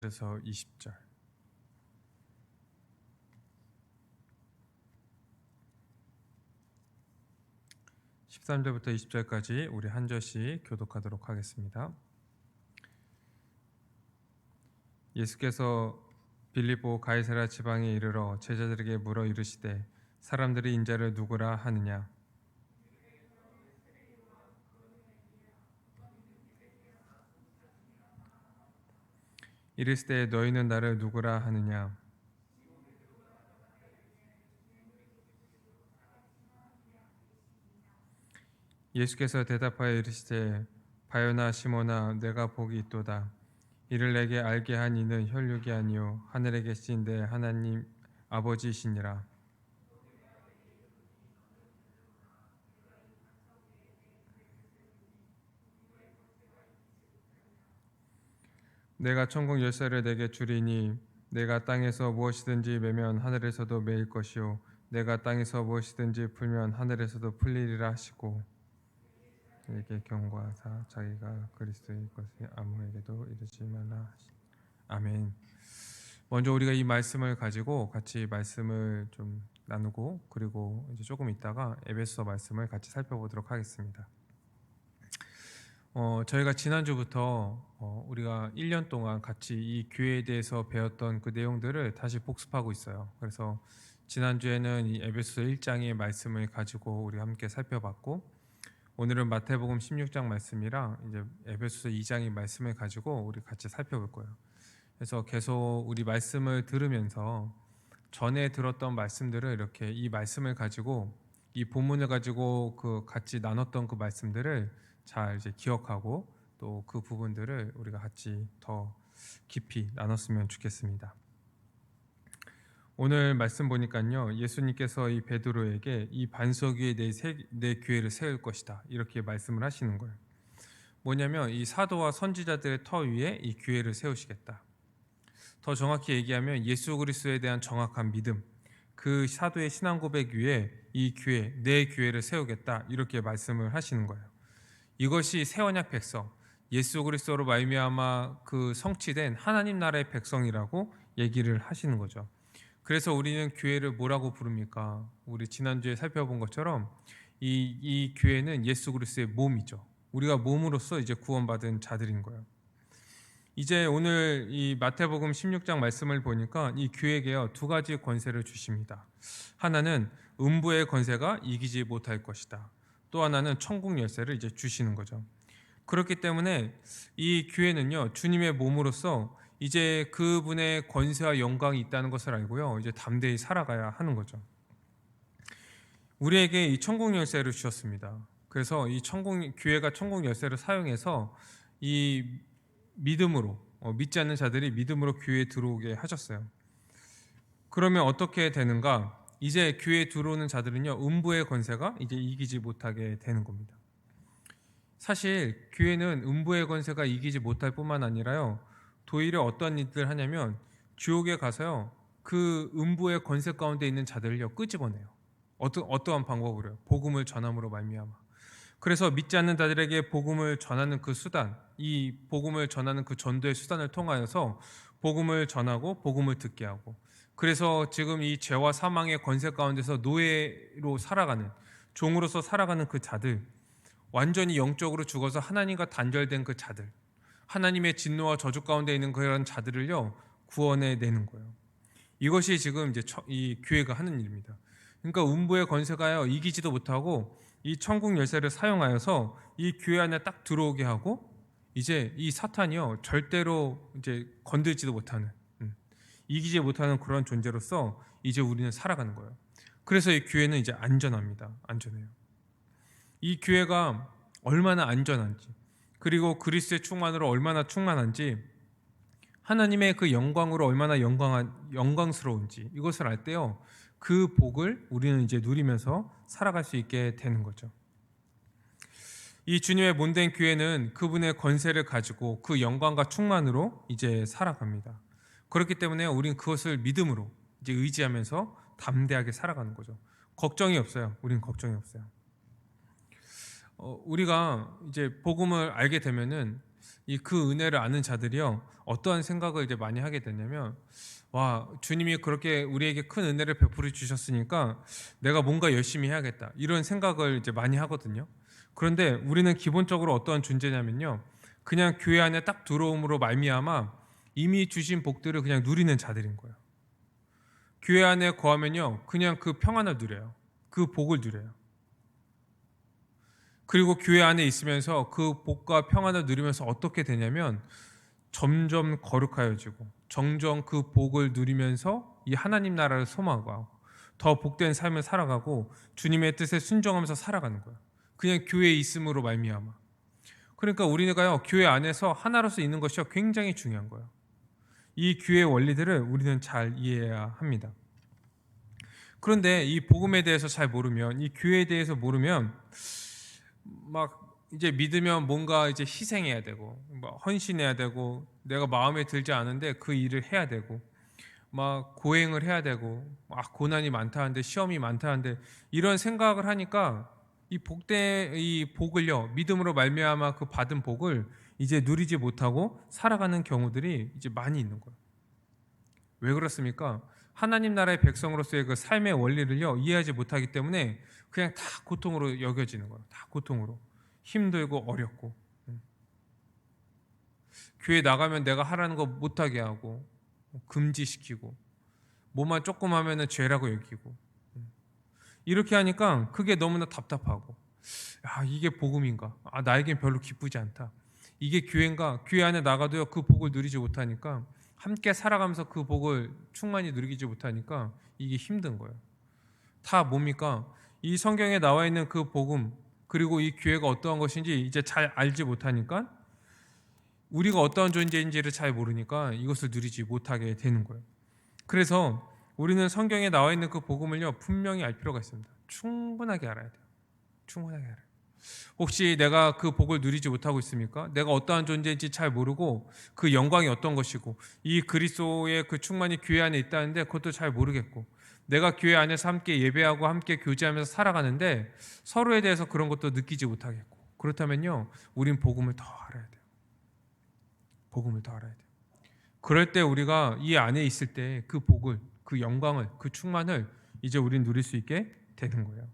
1절에서 20절. 13절부터 20절까지 우리 한 절씩 교독하도록 하겠습니다. 예수께서 빌립보 가이사랴 지방에 이르러 제자들에게 물어 이르시되 사람들이 인자를 누구라 하느냐? 이르시되 너희는 나를 누구라 하느냐? 예수께서 대답하여 이르시되 바요나 시몬아 내가 복이 있도다. 이를 내게 알게 한 이는 혈육이 아니요 하늘에 계신 내 하나님 아버지시니라. 내가 천국 열쇠를 내게 주리니 내가 땅에서 무엇이든지 매면 하늘에서도 매일 것이요 내가 땅에서 무엇이든지 풀면 하늘에서도 풀리리라 하시고 에게 경고하사 자기가 그리스도의 것을 아무에게도 이르지 말라 하시니. 아멘. 먼저 우리가 이 말씀을 가지고 같이 말씀을 좀 나누고 그리고 이제 조금 있다가 에베소서 말씀을 같이 살펴보도록 하겠습니다. 저희가 지난주부터 우리가 1년 동안 같이 이 교회에 대해서 배웠던 그 내용들을 다시 복습하고 있어요. 그래서 지난주에는 이 에베소서 1장의 말씀을 가지고 우리 함께 살펴봤고 오늘은 마태복음 16장 말씀이랑 이제 에베소서 2장의 말씀을 가지고 우리 같이 살펴볼 거예요. 그래서 계속 우리 말씀을 들으면서 전에 들었던 말씀들을 이렇게 이 말씀을 가지고 이 본문을 가지고 그 같이 나눴던 그 말씀들을 잘 이제 기억하고 또 그 부분들을 우리가 같이 더 깊이 나눴으면 좋겠습니다. 오늘 말씀 보니까요, 예수님께서 이 베드로에게 이 반석 위에 내 교회를 세울 것이다 이렇게 말씀을 하시는 거예요. 뭐냐면 이 사도와 선지자들의 터 위에 이 교회를 세우시겠다. 더 정확히 얘기하면 예수 그리스도에 대한 정확한 믿음, 그 사도의 신앙 고백 위에 이 교회, 내 교회를 세우겠다 이렇게 말씀을 하시는 거예요. 이것이 새 언약 백성, 예수 그리스도로 말미암아 그 성취된 하나님 나라의 백성이라고 얘기를 하시는 거죠. 그래서 우리는 교회를 뭐라고 부릅니까? 우리 지난주에 살펴본 것처럼 이 교회는 예수 그리스도의 몸이죠. 우리가 몸으로서 이제 구원받은 자들인 거예요. 이제 오늘 이 마태복음 16장 말씀을 보니까 이 교회에게요 두 가지 권세를 주십니다. 하나는 음부의 권세가 이기지 못할 것이다. 또 하나는 천국 열쇠를 이제 주시는 거죠. 그렇기 때문에 이 교회는요 주님의 몸으로서 이제 그분의 권세와 영광이 있다는 것을 알고요 이제 담대히 살아가야 하는 거죠. 우리에게 이 천국 열쇠를 주셨습니다. 그래서 이 교회가 천국 열쇠를 사용해서 이 믿음으로 믿지 않는 자들이 믿음으로 교회에 들어오게 하셨어요. 그러면 어떻게 되는가? 이제 교회에 들어오는 자들은요 음부의 권세가 이제 이기지 못하게 되는 겁니다. 사실 교회는 음부의 권세가 이기지 못할 뿐만 아니라요 도리어 어떤 일들을 하냐면 지옥에 가서요 그 음부의 권세 가운데 있는 자들을요 끄집어내요. 어떠한 방법으로요? 복음을 전함으로 말미암아. 그래서 믿지 않는 자들에게 복음을 전하는 그 수단, 이 복음을 전하는 그 전도의 수단을 통하여서 복음을 전하고 복음을 듣게 하고, 그래서 지금 이 죄와 사망의 권세 가운데서 노예로 살아가는, 종으로서 살아가는 그 자들, 완전히 영적으로 죽어서 하나님과 단절된 그 자들, 하나님의 진노와 저주 가운데 있는 그런 자들을요 구원해 내는 거예요. 이것이 지금 이제 이 교회가 하는 일입니다. 그러니까 음부의 권세가요 이기지도 못하고 이 천국 열쇠를 사용하여서 이 교회 안에 딱 들어오게 하고 이제 이 사탄이요 절대로 이제 건들지도 못하는 이기지 못하는 그런 존재로서 이제 우리는 살아가는 거예요. 그래서 이 교회는 이제 안전합니다. 안전해요. 이 교회가 얼마나 안전한지 그리고 그리스도의 충만으로 얼마나 충만한지 하나님의 그 영광으로 얼마나 영광스러운지 이것을 알 때요 그 복을 우리는 이제 누리면서 살아갈 수 있게 되는 거죠. 이 주님의 몸된 교회는 그분의 권세를 가지고 그 영광과 충만으로 이제 살아갑니다. 그렇기 때문에 우리는 그것을 믿음으로 이제 의지하면서 담대하게 살아가는 거죠. 걱정이 없어요. 우리는 걱정이 없어요. 우리가 이제 복음을 알게 되면은 이 그 은혜를 아는 자들이요 어떠한 생각을 이제 많이 하게 되냐면, 와, 주님이 그렇게 우리에게 큰 은혜를 베풀어 주셨으니까 내가 뭔가 열심히 해야겠다, 이런 생각을 이제 많이 하거든요. 그런데 우리는 기본적으로 어떠한 존재냐면요, 그냥 교회 안에 딱 들어옴으로 말미암아 이미 주신 복들을 그냥 누리는 자들인 거예요. 교회 안에 거하면요 그냥 그 평안을 누려요. 그 복을 누려요. 그리고 교회 안에 있으면서 그 복과 평안을 누리면서 어떻게 되냐면 점점 거룩하여지고, 점점 그 복을 누리면서 이 하나님 나라를 소망하고 더 복된 삶을 살아가고 주님의 뜻에 순종하면서 살아가는 거예요. 그냥 교회에 있음으로 말미암아. 그러니까 우리가요 교회 안에서 하나로서 있는 것이 굉장히 중요한 거예요. 이 교회의 원리들을 우리는 잘 이해해야 합니다. 그런데 이 복음에 대해서 잘 모르면, 이 교회에 대해서 모르면 막 이제 믿으면 뭔가 이제 희생해야 되고, 뭐 헌신해야 되고, 내가 마음에 들지 않은데 그 일을 해야 되고, 막 고행을 해야 되고, 고난이 많다는데, 시험이 많다는데, 이런 생각을 하니까 이 복을요 믿음으로 말미암아 그 받은 복을 이제 누리지 못하고 살아가는 경우들이 이제 많이 있는 거예요. 왜 그렇습니까? 하나님 나라의 백성으로서의 그 삶의 원리를요 이해하지 못하기 때문에 그냥 다 고통으로 여겨지는 거예요. 다 고통으로, 힘들고 어렵고, 교회 나가면 내가 하라는 거 못하게 하고, 금지시키고, 뭐만 조금 하면은 죄라고 여기고, 이렇게 하니까 그게 너무나 답답하고, 이게 복음인가? 나에겐 별로 기쁘지 않다. 이게 교회인가? 교회 안에 나가도요 그 복을 누리지 못하니까, 함께 살아가면서 그 복을 충만히 누리지 못하니까 이게 힘든 거예요. 다 뭡니까? 이 성경에 나와 있는 그 복음, 그리고 이 교회가 어떠한 것인지 이제 잘 알지 못하니까, 우리가 어떠한 존재인지를 잘 모르니까 이것을 누리지 못하게 되는 거예요. 그래서 우리는 성경에 나와 있는 그 복음을요 분명히 알 필요가 있습니다. 충분하게 알아야 돼요. 충분하게 알아요. 혹시 내가 그 복을 누리지 못하고 있습니까? 내가 어떠한 존재인지 잘 모르고, 그 영광이 어떤 것이고, 이 그리스도의 그 충만이 교회 안에 있다는데 그것도 잘 모르겠고, 내가 교회 안에서 함께 예배하고 함께 교제하면서 살아가는데 서로에 대해서 그런 것도 느끼지 못하겠고, 그렇다면요 우린 복음을 더 알아야 돼요. 복음을 더 알아야 돼요. 그럴 때 우리가 이 안에 있을 때 그 복을, 그 영광을, 그 충만을 이제 우린 누릴 수 있게 되는 거예요.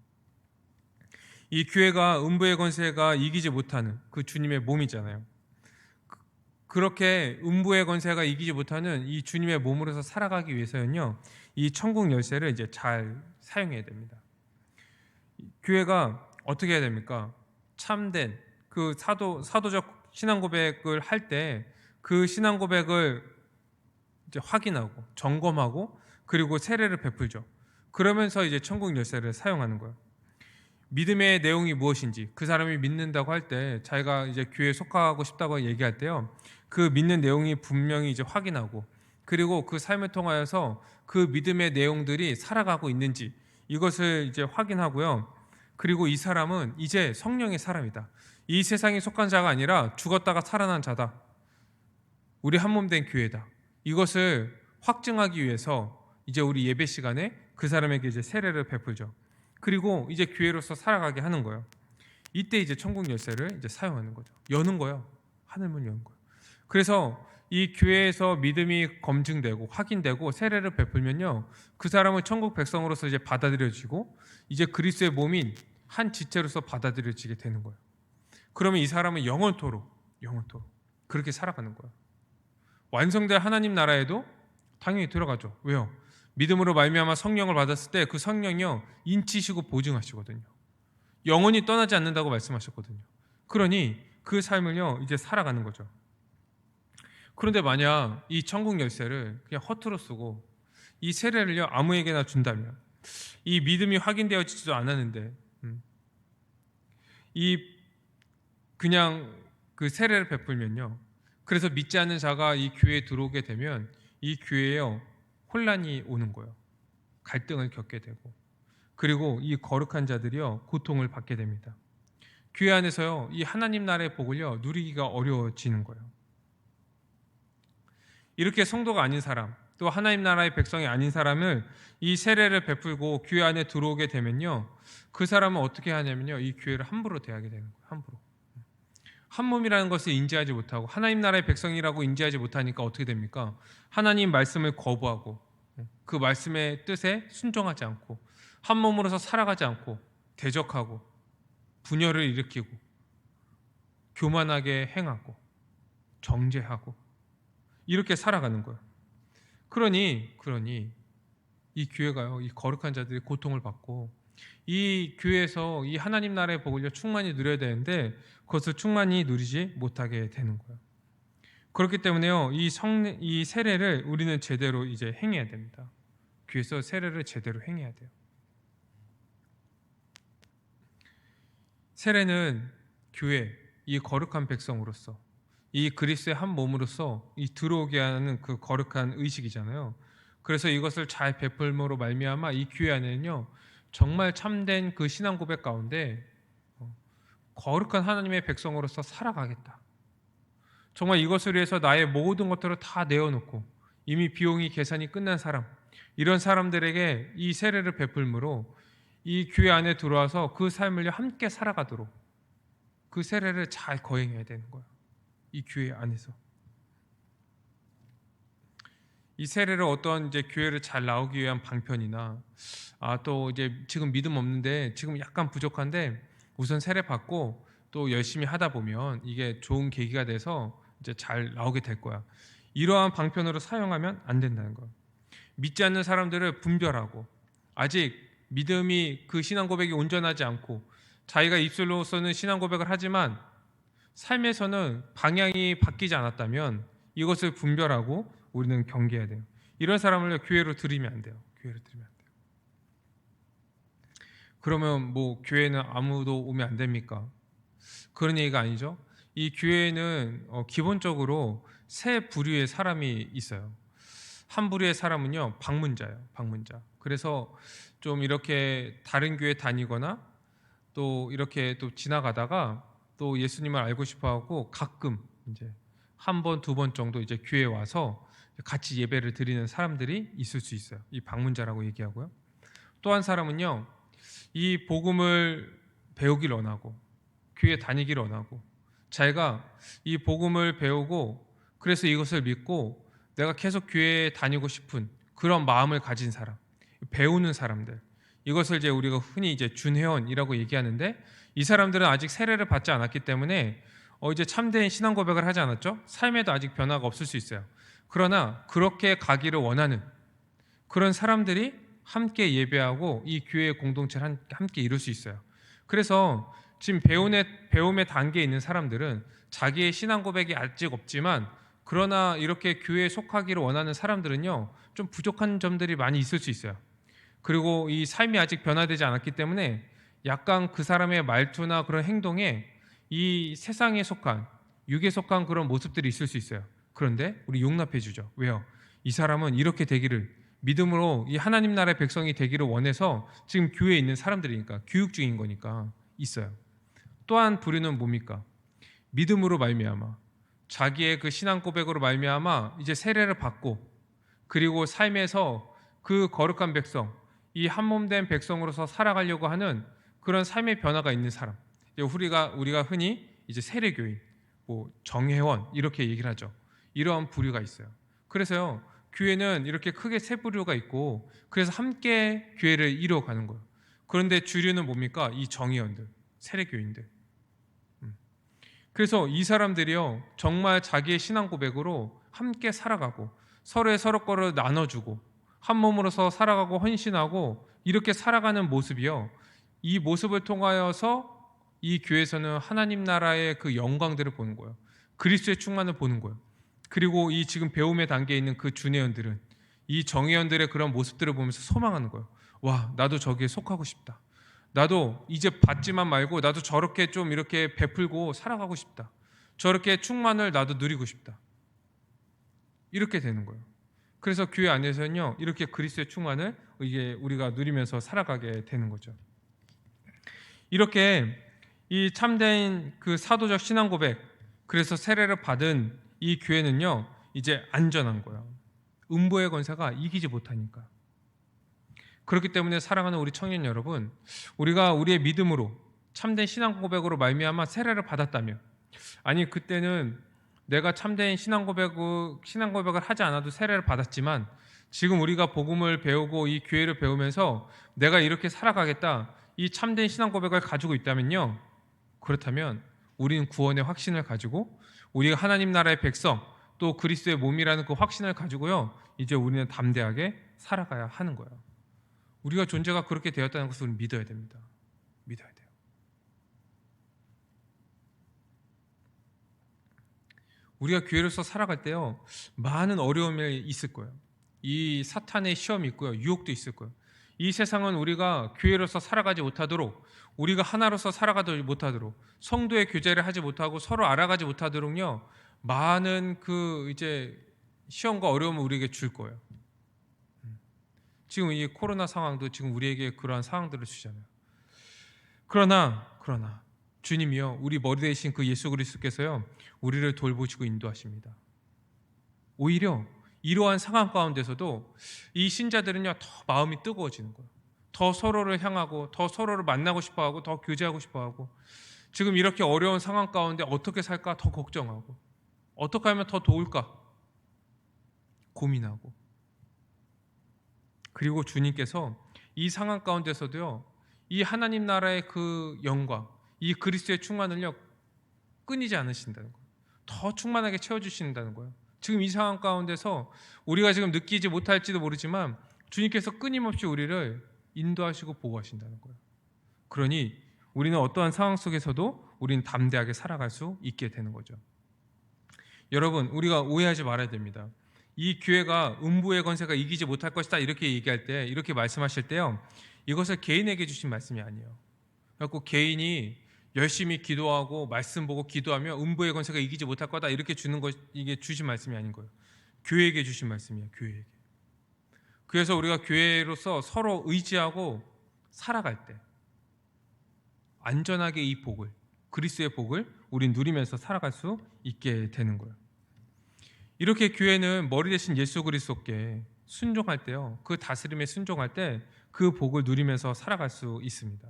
이 교회가 음부의 권세가 이기지 못하는 그 주님의 몸이잖아요. 그렇게 음부의 권세가 이기지 못하는 이 주님의 몸으로서 살아가기 위해서는요, 이 천국 열쇠를 이제 잘 사용해야 됩니다. 교회가 어떻게 해야 됩니까? 참된 그 사도적 신앙 고백을 할 때 그 신앙 고백을 이제 확인하고 점검하고, 그리고 세례를 베풀죠. 그러면서 이제 천국 열쇠를 사용하는 거예요. 믿음의 내용이 무엇인지, 그 사람이 믿는다고 할 때, 자기가 이제 교회에 속하고 싶다고 얘기할 때요, 그 믿는 내용이 분명히 이제 확인하고, 그리고 그 삶을 통하여서 그 믿음의 내용들이 살아가고 있는지 이것을 이제 확인하고요. 그리고 이 사람은 이제 성령의 사람이다. 이 세상에 속한 자가 아니라 죽었다가 살아난 자다. 우리 한 몸 된 교회다. 이것을 확증하기 위해서 이제 우리 예배 시간에 그 사람에게 이제 세례를 베풀죠. 그리고 이제 교회로서 살아가게 하는 거예요. 이때 이제 천국 열쇠를 이제 사용하는 거죠. 여는 거예요. 하늘문 여는 거예요. 그래서 이 교회에서 믿음이 검증되고 확인되고 세례를 베풀면요, 그 사람은 천국 백성으로서 이제 받아들여지고, 이제 그리스도의 몸인 한 지체로서 받아들여지게 되는 거예요. 그러면 이 사람은 영원토록 그렇게 살아가는 거예요. 완성될 하나님 나라에도 당연히 들어가죠. 왜요? 믿음으로 말미암아 성령을 받았을 때 그 성령이요 인치시고 보증하시거든요. 영원히 떠나지 않는다고 말씀하셨거든요. 그러니 그 삶을요 이제 살아가는 거죠. 그런데 만약 이 천국 열쇠를 그냥 허투루 쓰고 이 세례를요 아무에게나 준다면, 이 믿음이 확인되어지지도 않았는데 이 그냥 그 세례를 베풀면요, 그래서 믿지 않는 자가 이 교회에 들어오게 되면 이 교회에요 혼란이 오는 거예요. 갈등을 겪게 되고, 그리고 이 거룩한 자들이요 고통을 받게 됩니다. 교회 안에서요 이 하나님 나라의 복을요 누리기가 어려워지는 거예요. 이렇게 성도가 아닌 사람, 또 하나님 나라의 백성이 아닌 사람을 이 세례를 베풀고 교회 안에 들어오게 되면요, 그 사람은 어떻게 하냐면요 이 교회를 함부로 대하게 되는 거예요. 한 몸이라는 것을 인지하지 못하고 하나님 나라의 백성이라고 인지하지 못하니까 어떻게 됩니까? 하나님 말씀을 거부하고 그 말씀의 뜻에 순종하지 않고 한 몸으로서 살아가지 않고 대적하고 분열을 일으키고 교만하게 행하고 정죄하고 이렇게 살아가는 거예요. 그러니 이 교회가요, 이 거룩한 자들이 고통을 받고 이 교회에서 이 하나님 나라의 복을 충만히 누려야 되는데 그것을 충만히 누리지 못하게 되는 거예요. 그렇기 때문에요, 이 세례를 우리는 제대로 이제 행해야 됩니다. 교회에서 세례를 제대로 행해야 돼요. 세례는 교회, 이 거룩한 백성으로서 이 그리스도의 한 몸으로서 이 들어오게 하는 그 거룩한 의식이잖아요. 그래서 이것을 잘 베풀므로 말미암아 이 교회 안에는요, 정말 참된 그 신앙 고백 가운데 거룩한 하나님의 백성으로서 살아가겠다. 정말 이것을 위해서 나의 모든 것들을 다 내어놓고 이미 비용이 계산이 끝난 사람, 이런 사람들에게 이 세례를 베풀므로 이 교회 안에 들어와서 그 삶을 함께 살아가도록 그 세례를 잘 거행해야 되는 거예요. 이 교회 안에서 이 세례를 어떤 이제 교회를 잘 나오기 위한 방편이나 또 이제 지금 믿음 없는데 지금 약간 부족한데 우선 세례 받고 또 열심히 하다 보면 이게 좋은 계기가 돼서 이제 잘 나오게 될 거야. 이러한 방편으로 사용하면 안 된다는 거예요. 믿지 않는 사람들을 분별하고 아직 믿음이 그 신앙 고백이 온전하지 않고 자기가 입술로서는 신앙 고백을 하지만 삶에서는 방향이 바뀌지 않았다면 이것을 분별하고 우리는 경계해야 돼요. 이런 사람을 교회로 들이면 안 돼요. 교회로 들이면 안 돼요. 그러면 뭐 교회는 아무도 오면 안 됩니까? 그런 얘기가 아니죠. 이 교회는 기본적으로 세 부류의 사람이 있어요. 한 부류의 사람은요, 방문자예요. 방문자. 그래서 좀 이렇게 다른 교회 다니거나 또 이렇게 또 지나가다가 또 예수님을 알고 싶어하고 가끔 이제 한 번, 두 번 정도 이제 교회에 와서 같이 예배를 드리는 사람들이 있을 수 있어요. 이 방문자라고 얘기하고요. 또 한 사람은요, 이 복음을 배우길 원하고 교회 다니길 원하고 자기가 이 복음을 배우고 그래서 이것을 믿고 내가 계속 교회에 다니고 싶은 그런 마음을 가진 사람, 배우는 사람들, 이것을 이제 우리가 흔히 이제 준회원이라고 얘기하는데 이 사람들은 아직 세례를 받지 않았기 때문에 이제 참된 신앙 고백을 하지 않았죠. 삶에도 아직 변화가 없을 수 있어요. 그러나 그렇게 가기를 원하는 그런 사람들이 함께 예배하고 이 교회의 공동체를 함께 이룰 수 있어요. 그래서 지금 배움의 단계에 있는 사람들은 자기의 신앙 고백이 아직 없지만 그러나 이렇게 교회에 속하기를 원하는 사람들은요, 좀 부족한 점들이 많이 있을 수 있어요. 그리고 이 삶이 아직 변화되지 않았기 때문에 약간 그 사람의 말투나 그런 행동에 이 세상에 속한, 육에 속한 그런 모습들이 있을 수 있어요. 그런데 우리 용납해 주죠. 왜요? 이 사람은 이렇게 되기를, 믿음으로 이 하나님 나라의 백성이 되기를 원해서 지금 교회에 있는 사람들이니까, 교육 중인 거니까 있어요. 또한 부류는 뭡니까? 믿음으로 말미암아 자기의 그 신앙 고백으로 말미암아 이제 세례를 받고 그리고 삶에서 그 거룩한 백성, 이 한 몸 된 백성으로서 살아가려고 하는 그런 삶의 변화가 있는 사람, 우리가 흔히 이제 세례교인, 뭐 정회원 이렇게 얘기를 하죠. 이러한 부류가 있어요. 그래서요, 교회는 이렇게 크게 세 부류가 있고 그래서 함께 교회를 이루어가는 거예요. 그런데 주류는 뭡니까? 이 정회원들, 세례교인들. 그래서 이 사람들이요, 정말 자기의 신앙 고백으로 함께 살아가고 서로 거를 나눠주고 한 몸으로서 살아가고 헌신하고 이렇게 살아가는 모습이요, 이 모습을 통하여서 이 교회에서는 하나님 나라의 그 영광들을 보는 거예요. 그리스도의 충만을 보는 거예요. 그리고 이 지금 배움의 단계에 있는 그 준회원들은 이 정회원들의 그런 모습들을 보면서 소망하는 거예요. 와, 나도 저기에 속하고 싶다. 나도 이제 받지만 말고 나도 저렇게 좀 이렇게 베풀고 살아가고 싶다. 저렇게 충만을 나도 누리고 싶다. 이렇게 되는 거예요. 그래서 교회 안에서는요, 이렇게 그리스도의 충만을 이게 우리가 누리면서 살아가게 되는 거죠. 이렇게 이 참된 그 사도적 신앙 고백, 그래서 세례를 받은 이 교회는요, 이제 안전한 거예요. 음보의 권세가 이기지 못하니까. 그렇기 때문에 사랑하는 우리 청년 여러분, 우리가 우리의 믿음으로 참된 신앙 고백으로 말미암아 세례를 받았다면 아니 그때는 내가 참된 신앙 고백을 하지 않아도 세례를 받았지만 지금 우리가 복음을 배우고 이 교회를 배우면서 내가 이렇게 살아가겠다, 이 참된 신앙 고백을 가지고 있다면요, 그렇다면 우리는 구원의 확신을 가지고 우리가 하나님 나라의 백성 또 그리스도의 몸이라는 그 확신을 가지고요, 이제 우리는 담대하게 살아가야 하는 거예요. 우리가 존재가 그렇게 되었다는 것을 우리는 믿어야 됩니다. 믿어야 돼요. 우리가 교회로서 살아갈 때요, 많은 어려움이 있을 거예요. 이 사탄의 시험이 있고요, 유혹도 있을 거예요. 이 세상은 우리가 교회로서 살아가지 못하도록, 우리가 하나로서 살아가지 못하도록, 성도의 교제를 하지 못하고 서로 알아가지 못하도록요, 많은 그 이제 시험과 어려움을 우리에게 줄 거예요. 지금 이 코로나 상황도 지금 우리에게 그러한 상황들을 주잖아요. 그러나 주님이요, 우리 머리 대신 그 예수 그리스도께서요, 우리를 돌보시고 인도하십니다. 오히려 이러한 상황 가운데서도 이 신자들은요, 더 마음이 뜨거워지는 거예요. 더 서로를 향하고, 더 서로를 만나고 싶어하고, 더 교제하고 싶어하고, 지금 이렇게 어려운 상황 가운데 어떻게 살까 더 걱정하고, 어떻게 하면 더 도울까 고민하고, 그리고 주님께서 이 상황 가운데서도요, 이 하나님 나라의 그 영광, 이 그리스도의 충만을요, 끊이지 않으신다는 거예요. 더 충만하게 채워주신다는 거예요. 지금 이 상황 가운데서 우리가 지금 느끼지 못할지도 모르지만 주님께서 끊임없이 우리를 인도하시고 보호하신다는 거예요. 그러니 우리는 어떠한 상황 속에서도 우리는 담대하게 살아갈 수 있게 되는 거죠. 여러분, 우리가 오해하지 말아야 됩니다. 이 교회가 음부의 권세가 이기지 못할 것이다 이렇게 얘기할 때, 이렇게 말씀하실 때요, 이것을 개인에게 주신 말씀이 아니에요. 그래서 개인이 열심히 기도하고 말씀 보고 기도하며 음부의 권세가 이기지 못할 거다 이렇게 주는 것, 이게 주신 말씀이 아닌 거예요. 교회에게 주신 말씀이에요. 교회에게. 그래서 우리가 교회로서 서로 의지하고 살아갈 때 안전하게 이 복을, 그리스도의 복을 우리 누리면서 살아갈 수 있게 되는 거예요. 이렇게 교회는 머리 대신 예수 그리스도께 순종할 때요, 그 다스림에 순종할 때 그 복을 누리면서 살아갈 수 있습니다.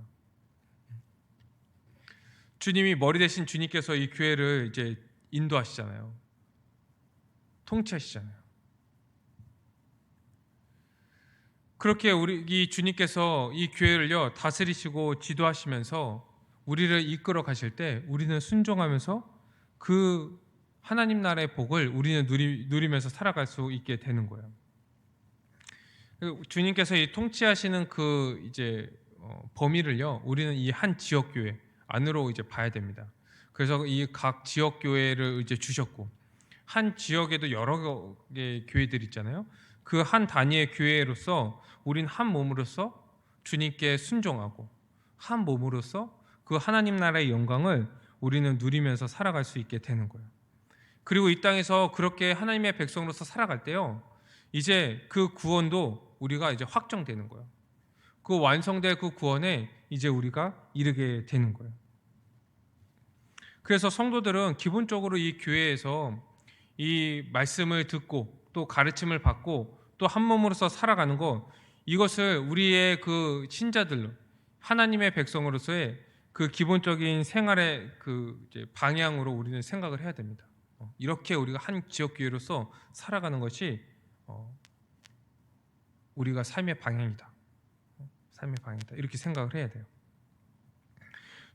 주님이 머리 대신 주님께서 이 교회를 이제 인도하시잖아요. 통치하시잖아요. 그렇게 우리 이 주님께서 이 교회를요 다스리시고 지도하시면서 우리를 이끌어 가실 때 우리는 순종하면서 그 하나님 나라의 복을 우리는 누리면서 살아갈 수 있게 되는 거예요. 주님께서 이 통치하시는 그 이제 범위를요, 우리는 이 한 지역 교회 안으로 이제 봐야 됩니다. 그래서 이 각 지역 교회를 이제 주셨고, 한 지역에도 여러 개의 교회들 있잖아요. 그 한 단위의 교회로서 우린 한 몸으로서 주님께 순종하고 한 몸으로서 그 하나님 나라의 영광을 우리는 누리면서 살아갈 수 있게 되는 거예요. 그리고 이 땅에서 그렇게 하나님의 백성으로서 살아갈 때요, 이제 그 구원도 우리가 이제 확정되는 거예요. 그 완성될 그 구원에 이제 우리가 이르게 되는 거예요. 그래서 성도들은 기본적으로 이 교회에서 이 말씀을 듣고 또 가르침을 받고 또 한 몸으로서 살아가는 것, 이것을 우리의 그 신자들로 하나님의 백성으로서의 그 기본적인 생활의 그 이제 방향으로 우리는 생각을 해야 됩니다. 이렇게 우리가 한 지역 교회로서 살아가는 것이 우리가 삶의 방향이다. 삶의 방향이다. 이렇게 생각을 해야 돼요.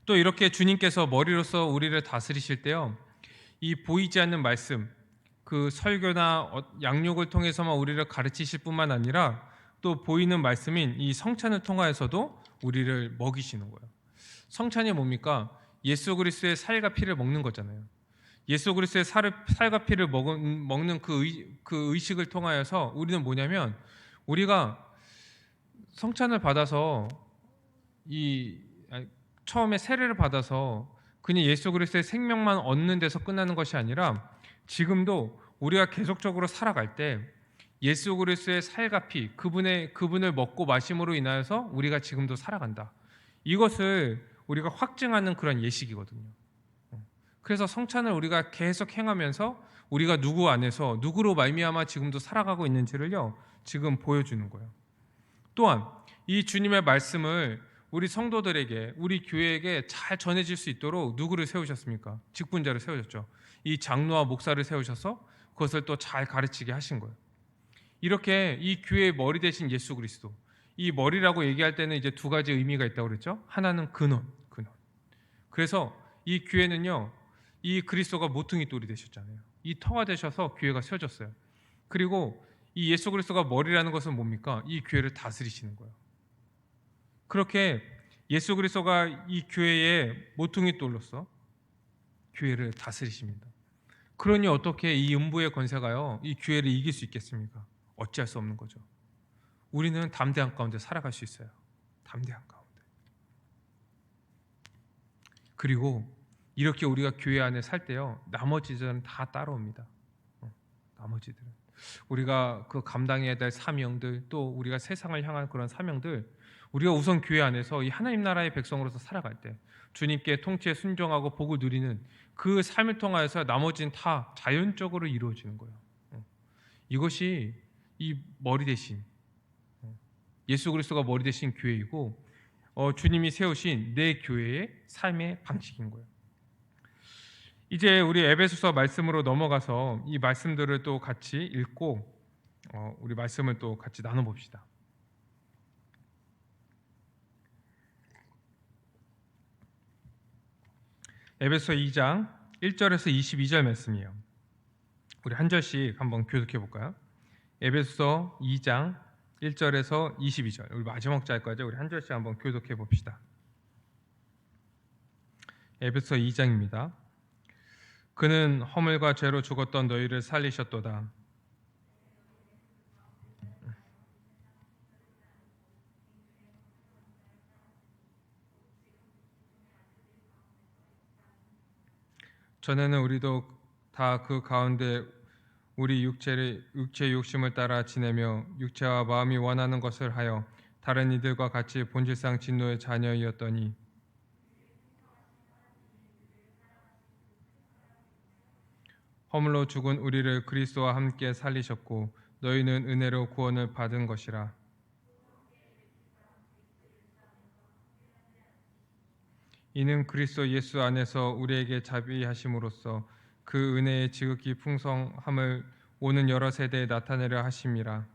또 이렇게 주님께서 머리로서 우리를 다스리실 때요, 이 보이지 않는 말씀, 그 설교나 양육을 통해서만 우리를 가르치실 뿐만 아니라 또 보이는 말씀인 이 성찬을 통하여서도 우리를 먹이시는 거예요. 성찬이 뭡니까? 예수 그리스도의 살과 피를 먹는 거잖아요. 예수 그리스도의 살과 피를 먹는 그 의식을 통하여서 우리는 뭐냐면, 우리가 성찬을 받아서 처음에 세례를 받아서 그냥 예수 그리스도의 생명만 얻는 데서 끝나는 것이 아니라, 지금도 우리가 계속적으로 살아갈 때 예수 그리스도의 살과 피, 그분을 먹고 마심으로 인하여서 우리가 지금도 살아간다. 이것을 우리가 확증하는 그런 예식이거든요. 그래서 성찬을 우리가 계속 행하면서 우리가 누구 안에서 누구로 말미암아 지금도 살아가고 있는지를요, 지금 보여주는 거예요. 또한 이 주님의 말씀을 우리 성도들에게, 우리 교회에게 잘 전해질 수 있도록 누구를 세우셨습니까? 직분자를 세우셨죠. 이 장로와 목사를 세우셔서 그것을 또 잘 가르치게 하신 거예요. 이렇게 이 교회의 머리 대신 예수 그리스도, 이 머리라고 얘기할 때는 이제 두 가지 의미가 있다고 그랬죠. 하나는 근원. 그래서 이 교회는요, 이 그리스도가 모퉁이 돌이 되셨잖아요. 이 터가 되셔서 교회가 세워졌어요. 그리고 이 예수 그리스도가 머리라는 것은 뭡니까? 이 교회를 다스리시는 거예요. 그렇게 예수 그리스도가 이 교회의 모퉁이 돌로서 교회를 다스리십니다. 그러니 어떻게 이 음부의 권세가요, 이 교회를 이길 수 있겠습니까? 어찌할 수 없는 거죠. 우리는 담대한 가운데 살아갈 수 있어요. 담대한 가운데. 그리고 이렇게 우리가 교회 안에 살 때요, 나머지들은 다 따라옵니다. 나머지들은 우리가 그 감당해야 될 사명들, 또 우리가 세상을 향한 그런 사명들, 우리가 우선 교회 안에서 이 하나님 나라의 백성으로서 살아갈 때 주님께 통치에 순종하고 복을 누리는 그 삶을 통하여서 나머지는 다 자연적으로 이루어지는 거예요. 이것이 이 머리 대신 예수 그리스도가 머리 대신 교회이고, 주님이 세우신 내 교회의 삶의 방식인 거예요. 이제 우리 에베소서 말씀으로 넘어가서 이 말씀들을 또 같이 읽고 우리 말씀을 또 같이 나눠봅시다. 에베소 2장 1절에서 22절 말씀이에요. 우리 한 절씩 한번 교독해 볼까요? 에베소 2장 1절에서 22절, 우리 마지막 절까지 우리 한 절씩 한번 교독해 봅시다. 에베소 2장입니다. 그는 허물과 죄로 죽었던 너희를 살리셨도다. 전에는 우리도 다 그 가운데 우리 육체의 욕심을 따라 지내며 육체와 마음이 원하는 것을 하여 다른 이들과 같이 본질상 진노의 자녀이었더니 허물로 죽은 우리를 그리스도와 함께 살리셨고 너희는 은혜로 구원을 받은 것이라. 이는 그리스도 예수 안에서 우리에게 자비하심으로써 그 은혜의 지극히 풍성함을 오는 여러 세대에 나타내려 하심이라.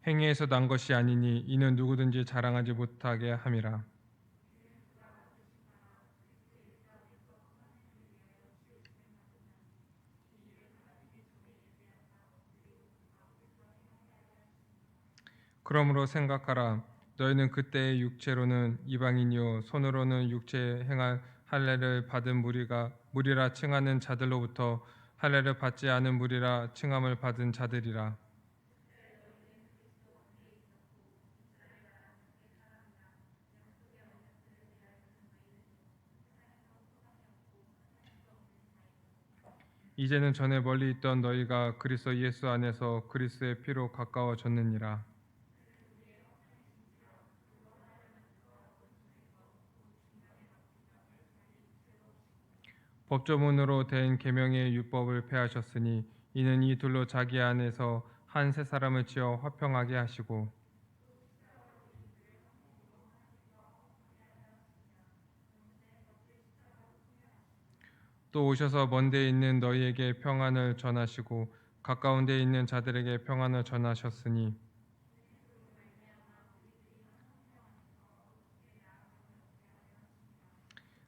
행위에서 난 것이 아니니 이는 누구든지 자랑하지 못하게 함이라. 그러므로 생각하라. 너희는 그때의 육체로는 이방인이요 손으로는 육체에 행할 할례를 받은 무리라 칭하는 자들로부터 할례를 받지 않은 무리라 칭함을 받은 자들이라. 이제는 전에 멀리 있던 너희가 그리스도 예수 안에서 그리스도의 피로 가까워졌느니라. 법조문으로 된 계명의 율법을 폐하셨으니 이는 이 둘로 자기 안에서 한 새 사람을 지어 화평하게 하시고 또 오셔서 먼 데 있는 너희에게 평안을 전하시고 가까운 데 있는 자들에게 평안을 전하셨으니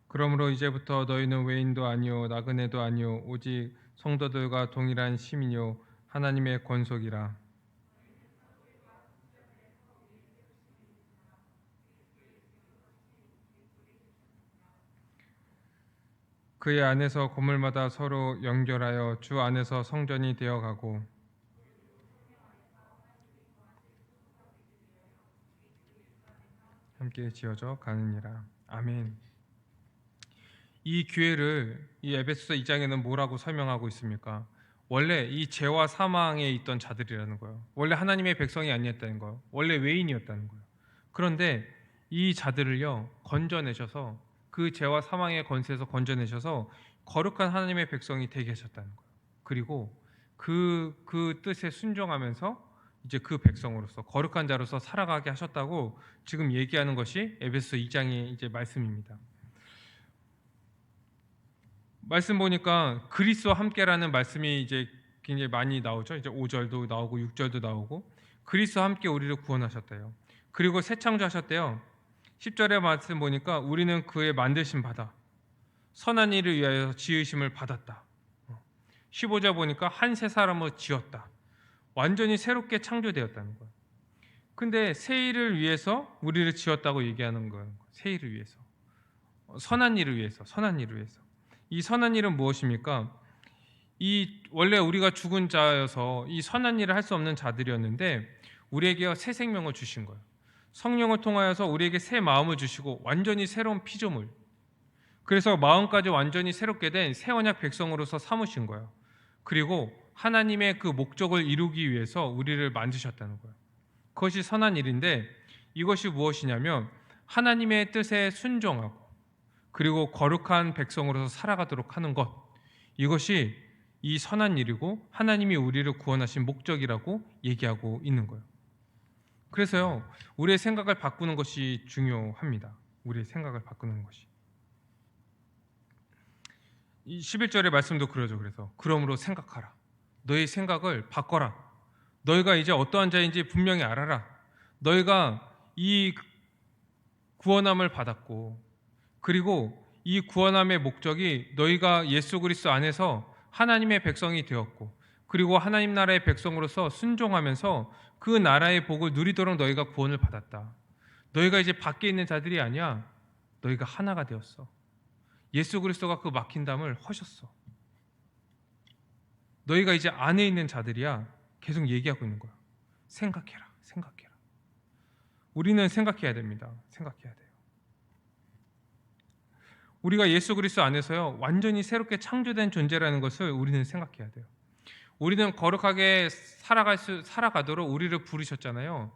그러므로 이제부터 너희는 외인도 아니요 나그네도 아니요 오직 성도들과 동일한 시민이요 하나님의 권속이라. 그의 안에서 건물마다 서로 연결하여 주 안에서 성전이 되어가고 함께 지어져 가느니라. 아멘. 이 교회를 이 에베소서 2장에는 뭐라고 설명하고 있습니까? 원래 이 죄와 사망에 있던 자들이라는 거예요. 원래 하나님의 백성이 아니었다는 거예요. 원래 외인이었다는 거예요. 그런데 이 자들을요 건져내셔서 그 죄와 사망의 권세에서 건져내셔서 거룩한 하나님의 백성이 되게 하셨다는 거예요. 그리고 그 뜻에 순종하면서 이제 그 백성으로서 거룩한 자로서 살아가게 하셨다고 지금 얘기하는 것이 에베소 2장의 이제 말씀입니다. 말씀 보니까 그리스도와 함께라는 말씀이 이제 굉장히 많이 나오죠. 이제 5절도 나오고 6절도 나오고 그리스도와 함께 우리를 구원하셨대요. 그리고 새 창조하셨대요. 10절의 말씀 보니까 우리는 그의 만드심 받아 선한 일을 위하여 지으심을 받았다. 15절 보니까 한 새 사람을 지었다. 완전히 새롭게 창조되었다는 거예요. 근데 새 일을 위해서 우리를 지었다고 얘기하는 거예요. 새 일을 위해서. 선한 일을 위해서. 선한 일을 위해서. 이 선한 일은 무엇입니까? 이 원래 우리가 죽은 자여서 이 선한 일을 할 수 없는 자들이었는데 우리에게 새 생명을 주신 거예요. 성령을 통하여서 우리에게 새 마음을 주시고 완전히 새로운 피조물. 그래서 마음까지 완전히 새롭게 된 새 언약 백성으로서 삼으신 거예요. 그리고 하나님의 그 목적을 이루기 위해서 우리를 만드셨다는 거예요. 그것이 선한 일인데 이것이 무엇이냐면 하나님의 뜻에 순종하고 그리고 거룩한 백성으로서 살아가도록 하는 것, 이것이 이 선한 일이고 하나님이 우리를 구원하신 목적이라고 얘기하고 있는 거예요. 그래서요, 우리의 생각을 바꾸는 것이 중요합니다. 우리의 생각을 바꾸는 것이. 이 11절의 말씀도 그러죠. 그래서 그러므로 생각하라. 너희 생각을 바꿔라. 너희가 이제 어떠한 자인지 분명히 알아라. 너희가 이 구원함을 받았고 그리고 이 구원함의 목적이 너희가 예수 그리스도 안에서 하나님의 백성이 되었고 그리고 하나님 나라의 백성으로서 순종하면서 그 나라의 복을 누리도록 너희가 구원을 받았다. 너희가 이제 밖에 있는 자들이 아니야. 너희가 하나가 되었어. 예수 그리스도가 그 막힌 담을 허셨어. 너희가 이제 안에 있는 자들이야. 계속 얘기하고 있는 거야. 생각해라. 생각해라. 우리는 생각해야 됩니다. 생각해야 돼요. 우리가 예수 그리스도 안에서요, 완전히 새롭게 창조된 존재라는 것을 우리는 생각해야 돼요. 우리는 거룩하게 살아가도록 우리를 부르셨잖아요.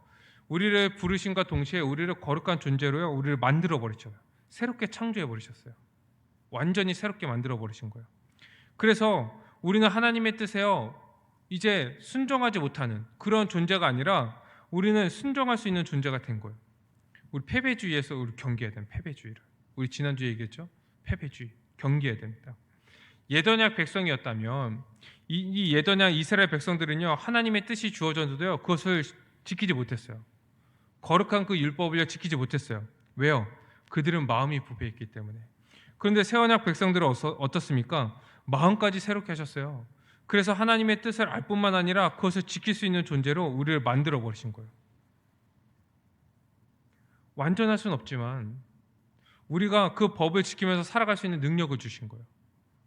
우리를 부르심과 동시에 우리를 거룩한 존재로요, 우리를 만들어 버리셨어요. 새롭게 창조해 버리셨어요. 완전히 새롭게 만들어 버리신 거예요. 그래서 우리는 하나님의 뜻에요, 이제 순종하지 못하는 그런 존재가 아니라 우리는 순종할 수 있는 존재가 된 거예요. 우리 패배주의에서 우리 경계해야 돼요. 패배주의를. 우리 지난주에 얘기했죠. 패배주의 경계해야 됩니다. 예언약 백성이었다면 이 예언약 이스라엘 백성들은요, 하나님의 뜻이 주어졌는데요, 그것을 지키지 못했어요. 거룩한 그 율법을 지키지 못했어요. 왜요? 그들은 마음이 부패했기 때문에. 그런데 새 언약 백성들은 어떻습니까? 마음까지 새롭게 하셨어요. 그래서 하나님의 뜻을 알 뿐만 아니라 그것을 지킬 수 있는 존재로 우리를 만들어 버리신 거예요. 완전할 수는 없지만 우리가 그 법을 지키면서 살아갈 수 있는 능력을 주신 거예요.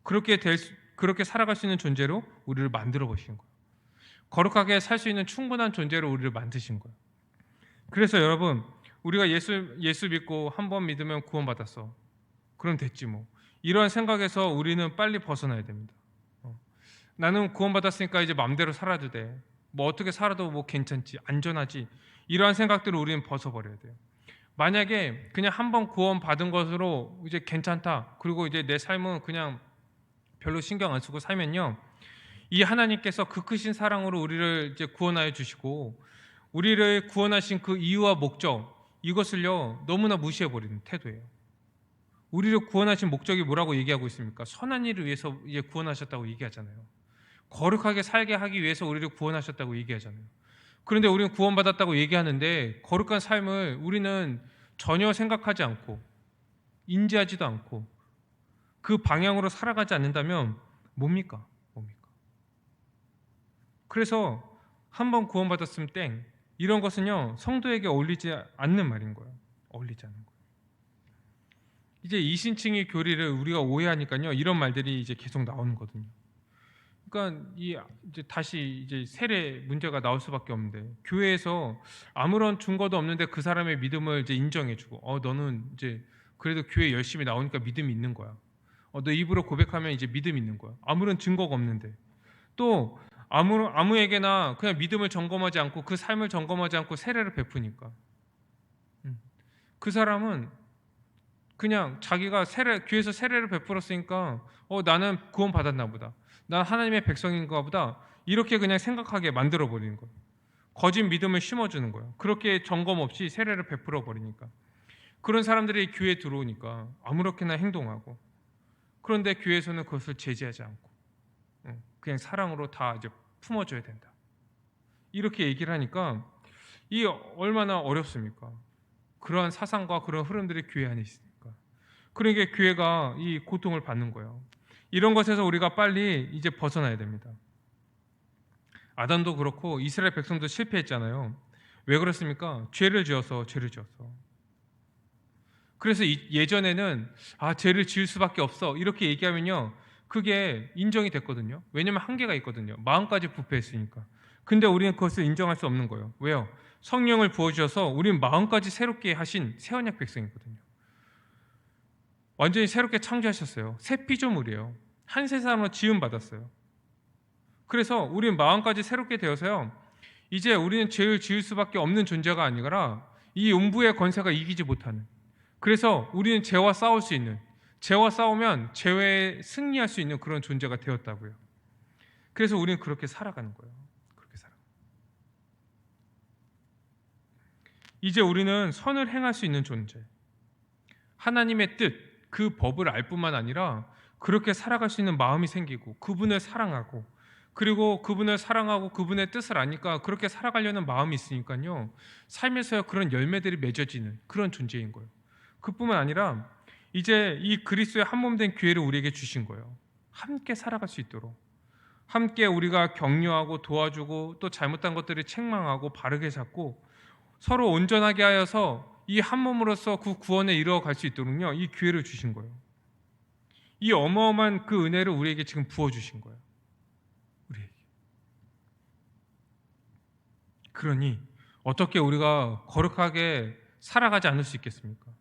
그렇게 살아갈 수 있는 존재로 우리를 만들어 보신 거예요. 거룩하게 살 수 있는 충분한 존재로 우리를 만드신 거예요. 그래서 여러분, 우리가 예수 믿고 한 번 믿으면 구원받았어. 그럼 됐지 뭐. 이런 생각에서 우리는 빨리 벗어나야 됩니다. 나는 구원받았으니까 이제 마음대로 살아도 돼. 뭐 어떻게 살아도 뭐 괜찮지, 안전하지. 이러한 생각들을 우리는 벗어버려야 돼요. 만약에 그냥 한 번 구원받은 것으로 이제 괜찮다. 그리고 이제 내 삶은 그냥 별로 신경 안 쓰고 살면요, 이 하나님께서 그 크신 사랑으로 우리를 이제 구원하여 주시고 우리를 구원하신 그 이유와 목적, 이것을요 너무나 무시해 버리는 태도예요. 우리를 구원하신 목적이 뭐라고 얘기하고 있습니까? 선한 일을 위해서 이제 구원하셨다고 얘기하잖아요. 거룩하게 살게 하기 위해서 우리를 구원하셨다고 얘기하잖아요. 그런데 우리는 구원받았다고 얘기하는데 거룩한 삶을 우리는 전혀 생각하지 않고 인지하지도 않고 그 방향으로 살아가지 않는다면 뭡니까? 그래서 한번 구원받았으면 땡, 이런 것은요 성도에게 어울리지 않는 말인 거예요. 어울리지 않는 거예요. 이제 이신칭의 교리를 우리가 오해하니까요 이런 말들이 이제 계속 나오는 거거든요. 그러니까 이제 다시 이제 세례 문제가 나올 수밖에 없는데, 교회에서 아무런 증거도 없는데 그 사람의 믿음을 이제 인정해주고, 너는 이제 그래도 교회 열심히 나오니까 믿음이 있는 거야. 너 입으로 고백하면 이제 믿음이 있는 거야. 아무런 증거가 없는데. 또 아무에게나 그냥 믿음을 점검하지 않고 그 삶을 점검하지 않고 세례를 베푸니까 그 사람은 그냥 자기가 교회에서 세례를 베풀었으니까 나는 구원 받았나 보다. 난 하나님의 백성인가 보다 이렇게 그냥 생각하게 만들어 버리는 거예요. 거짓 믿음을 심어주는 거예요. 그렇게 점검 없이 세례를 베풀어 버리니까. 그런 사람들이 교회에 들어오니까 아무렇게나 행동하고, 그런데 교회에서는 그것을 제지하지 않고 그냥 사랑으로 다 이제 품어줘야 된다, 이렇게 얘기를 하니까 이 얼마나 어렵습니까? 그러한 사상과 그런 흐름들이 교회 안에 있으니까. 그러니까 교회가 이 고통을 받는 거예요. 이런 것에서 우리가 빨리 이제 벗어나야 됩니다. 아담도 그렇고 이스라엘 백성도 실패했잖아요. 왜 그렇습니까? 죄를 지어서. 그래서 예전에는 죄를 지을 수밖에 없어 이렇게 얘기하면요, 그게 인정이 됐거든요. 왜냐면 한계가 있거든요. 마음까지 부패했으니까. 근데 우리는 그것을 인정할 수 없는 거예요. 왜요? 성령을 부어주셔서 우리는 마음까지 새롭게 하신 새 언약 백성이거든요. 완전히 새롭게 창조하셨어요. 새 피조물이에요. 한 세상으로 지음 받았어요. 그래서 우리는 마음까지 새롭게 되어서요, 이제 우리는 죄를 지을 수밖에 없는 존재가 아니라 이 음부의 권세가 이기지 못하는, 그래서 우리는 죄와 싸울 수 있는, 죄와 싸우면 죄에 승리할 수 있는 그런 존재가 되었다고요. 그래서 우리는 그렇게 살아가는 거예요. 그렇게 살아. 이제 우리는 선을 행할 수 있는 존재, 하나님의 뜻, 그 법을 알 뿐만 아니라 그렇게 살아갈 수 있는 마음이 생기고, 그분을 사랑하고, 그리고 그분을 사랑하고 그분의 뜻을 아니까 그렇게 살아가려는 마음이 있으니까요, 삶에서 그런 열매들이 맺어지는 그런 존재인 거예요. 그뿐만 아니라 이제 이 그리스도의 한 몸 된 교회를 우리에게 주신 거예요. 함께 살아갈 수 있도록, 함께 우리가 격려하고 도와주고, 또 잘못한 것들을 책망하고 바르게 잡고 서로 온전하게 하여서 이 한 몸으로서 그 구원에 이루어갈 수 있도록요, 이 기회를 주신 거예요. 이 어마어마한 그 은혜를 우리에게 지금 부어주신 거예요. 우리에게. 그러니 어떻게 우리가 거룩하게 살아가지 않을 수 있겠습니까?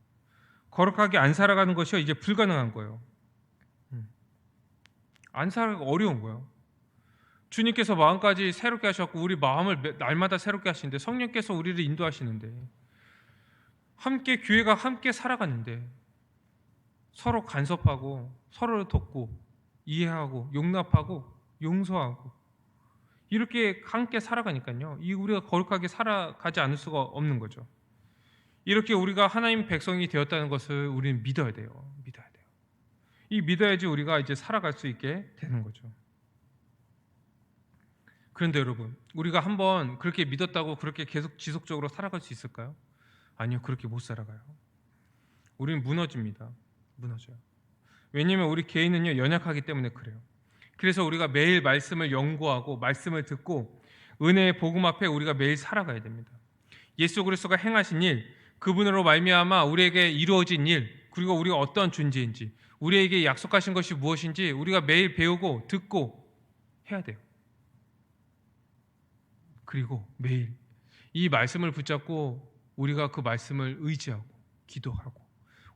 거룩하게 안 살아가는 것이 이제 불가능한 거예요. 안 살아가기 어려운 거예요. 주님께서 마음까지 새롭게 하셨고 우리 마음을 날마다 새롭게 하시는데, 성령께서 우리를 인도하시는데, 함께 교회가 함께 살아가는데 서로 간섭하고 서로를 돕고 이해하고 용납하고 용서하고 이렇게 함께 살아가니까요, 이 우리가 거룩하게 살아가지 않을 수가 없는 거죠. 이렇게 우리가 하나님 백성이 되었다는 것을 우리는 믿어야 돼요. 믿어야 돼요. 이 믿어야지 우리가 이제 살아갈 수 있게 되는 거죠. 그런데 여러분, 우리가 한번 그렇게 믿었다고 그렇게 계속 지속적으로 살아갈 수 있을까요? 아니요, 그렇게 못 살아가요. 우리는 무너집니다. 무너져요. 왜냐하면 우리 개인은요, 연약하기 때문에 그래요. 그래서 우리가 매일 말씀을 연구하고 말씀을 듣고 은혜의 복음 앞에 우리가 매일 살아가야 됩니다. 예수 그리스도가 행하신 일, 그분으로 말미암아 우리에게 이루어진 일, 그리고 우리가 어떤 존재인지, 우리에게 약속하신 것이 무엇인지 우리가 매일 배우고 듣고 해야 돼요. 그리고 매일 이 말씀을 붙잡고 우리가 그 말씀을 의지하고 기도하고,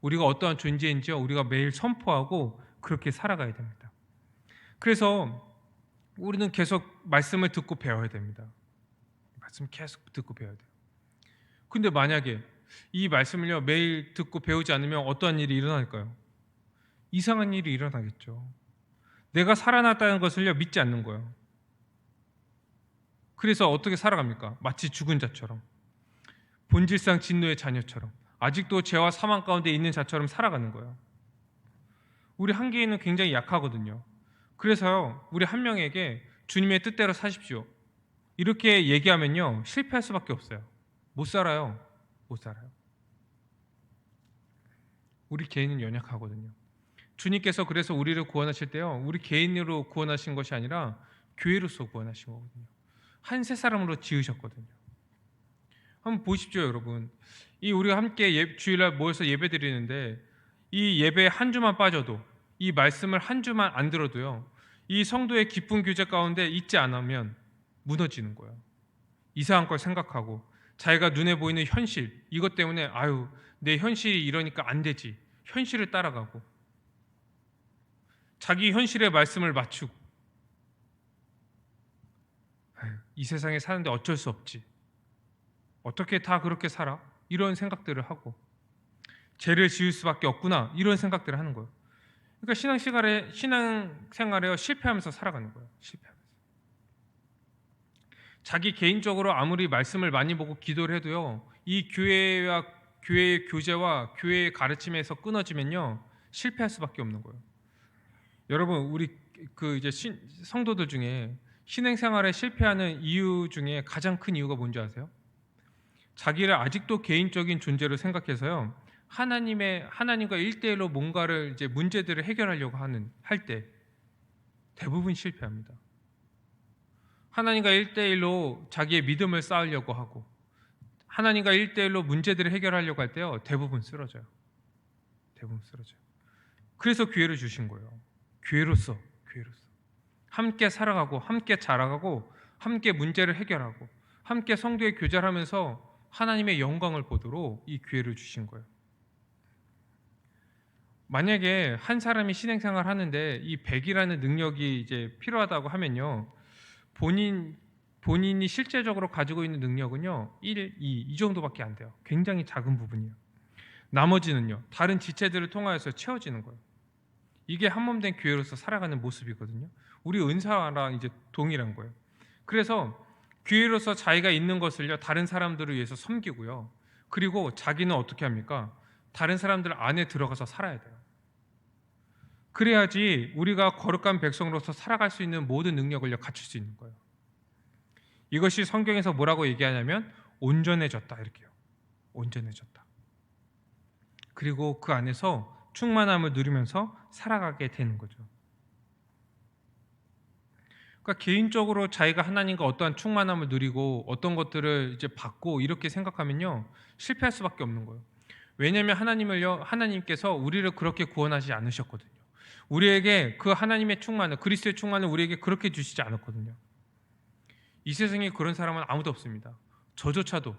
우리가 어떠한 존재인지 우리가 매일 선포하고 그렇게 살아가야 됩니다. 그래서 우리는 계속 말씀을 듣고 배워야 됩니다. 말씀 계속 듣고 배워야 돼요. 근데 만약에 이 말씀을요 매일 듣고 배우지 않으면 어떠한 일이 일어날까요? 이상한 일이 일어나겠죠. 내가 살아났다는 것을요 믿지 않는 거예요. 그래서 어떻게 살아갑니까? 마치 죽은 자처럼, 본질상 진노의 자녀처럼, 아직도 죄와 사망 가운데 있는 자처럼 살아가는 거예요. 우리 한 개인은 굉장히 약하거든요. 그래서요, 우리 한 명에게 주님의 뜻대로 사십시오 이렇게 얘기하면요 실패할 수밖에 없어요. 못 살아요. 못 살아요. 우리 개인은 연약하거든요. 주님께서 그래서 우리를 구원하실 때요, 우리 개인으로 구원하신 것이 아니라 교회로서 구원하신 거거든요. 한 세 사람으로 지으셨거든요. 한번 보십시오, 여러분. 이 우리가 함께 주일날 모여서 예배 드리는데, 이 예배 한 주만 빠져도, 이 말씀을 한 주만 안 들어도요, 이 성도의 기쁜 교제 가운데 있지 않으면 무너지는 거예요. 이상한 걸 생각하고 자기가 눈에 보이는 현실, 이것 때문에 내 현실이 이러니까 안 되지, 현실을 따라가고 자기 현실의 말씀을 맞추고, 이 세상에 사는데 어쩔 수 없지, 어떻게 다 그렇게 살아, 이런 생각들을 하고, 죄를 지을 수밖에 없구나 이런 생각들을 하는 거예요. 그러니까 신앙생활에 실패하면서 살아가는 거예요. 실패하면서. 자기 개인적으로 아무리 말씀을 많이 보고 기도를 해도요, 이 교회의 교제와 교회의 가르침에서 끊어지면요, 실패할 수밖에 없는 거예요. 여러분, 우리 이제 성도들 중에 신앙생활에 실패하는 이유 중에 가장 큰 이유가 뭔지 아세요? 자기를 아직도 개인적인 존재로 생각해서요, 하나님과 1대1로 뭔가를 이제 문제들을 해결하려고 할 때 대부분 실패합니다. 하나님과 1대1로 자기의 믿음을 쌓으려고 하고 하나님과 1대1로 문제들을 해결하려고 할 때요, 대부분 쓰러져요. 대부분 쓰러져요. 그래서 기회를 주신 거예요. 교회로서 함께 살아가고 함께 자라가고 함께 문제를 해결하고 함께 성도의 교제를 하면서 하나님의 영광을 보도록 이 기회를 주신 거예요. 만약에 한 사람이 신앙생활을 하는데 이 100이라는 능력이 이제 필요하다고 하면요, 본인이 실제적으로 가지고 있는 능력은요 1, 2 이 정도밖에 안 돼요. 굉장히 작은 부분이에요. 나머지는요 다른 지체들을 통하여서 채워지는 거예요. 이게 한몸된 교회로서 살아가는 모습이거든요. 우리 은사랑 이제 동일한 거예요. 그래서 교회로서 자기가 있는 것을요 다른 사람들을 위해서 섬기고요, 그리고 자기는 어떻게 합니까? 다른 사람들 안에 들어가서 살아야 돼요. 그래야지 우리가 거룩한 백성으로서 살아갈 수 있는 모든 능력을 갖출 수 있는 거예요. 이것이 성경에서 뭐라고 얘기하냐면 온전해졌다, 이렇게요. 온전해졌다. 그리고 그 안에서 충만함을 누리면서 살아가게 되는 거죠. 그러니까 개인적으로 자기가 하나님과 어떠한 충만함을 누리고 어떤 것들을 이제 받고 이렇게 생각하면요 실패할 수밖에 없는 거예요. 왜냐하면 하나님께서 우리를 그렇게 구원하지 않으셨거든요. 우리에게 그 하나님의 충만을, 그리스도의 충만을 우리에게 그렇게 주시지 않았거든요. 이 세상에 그런 사람은 아무도 없습니다. 저조차도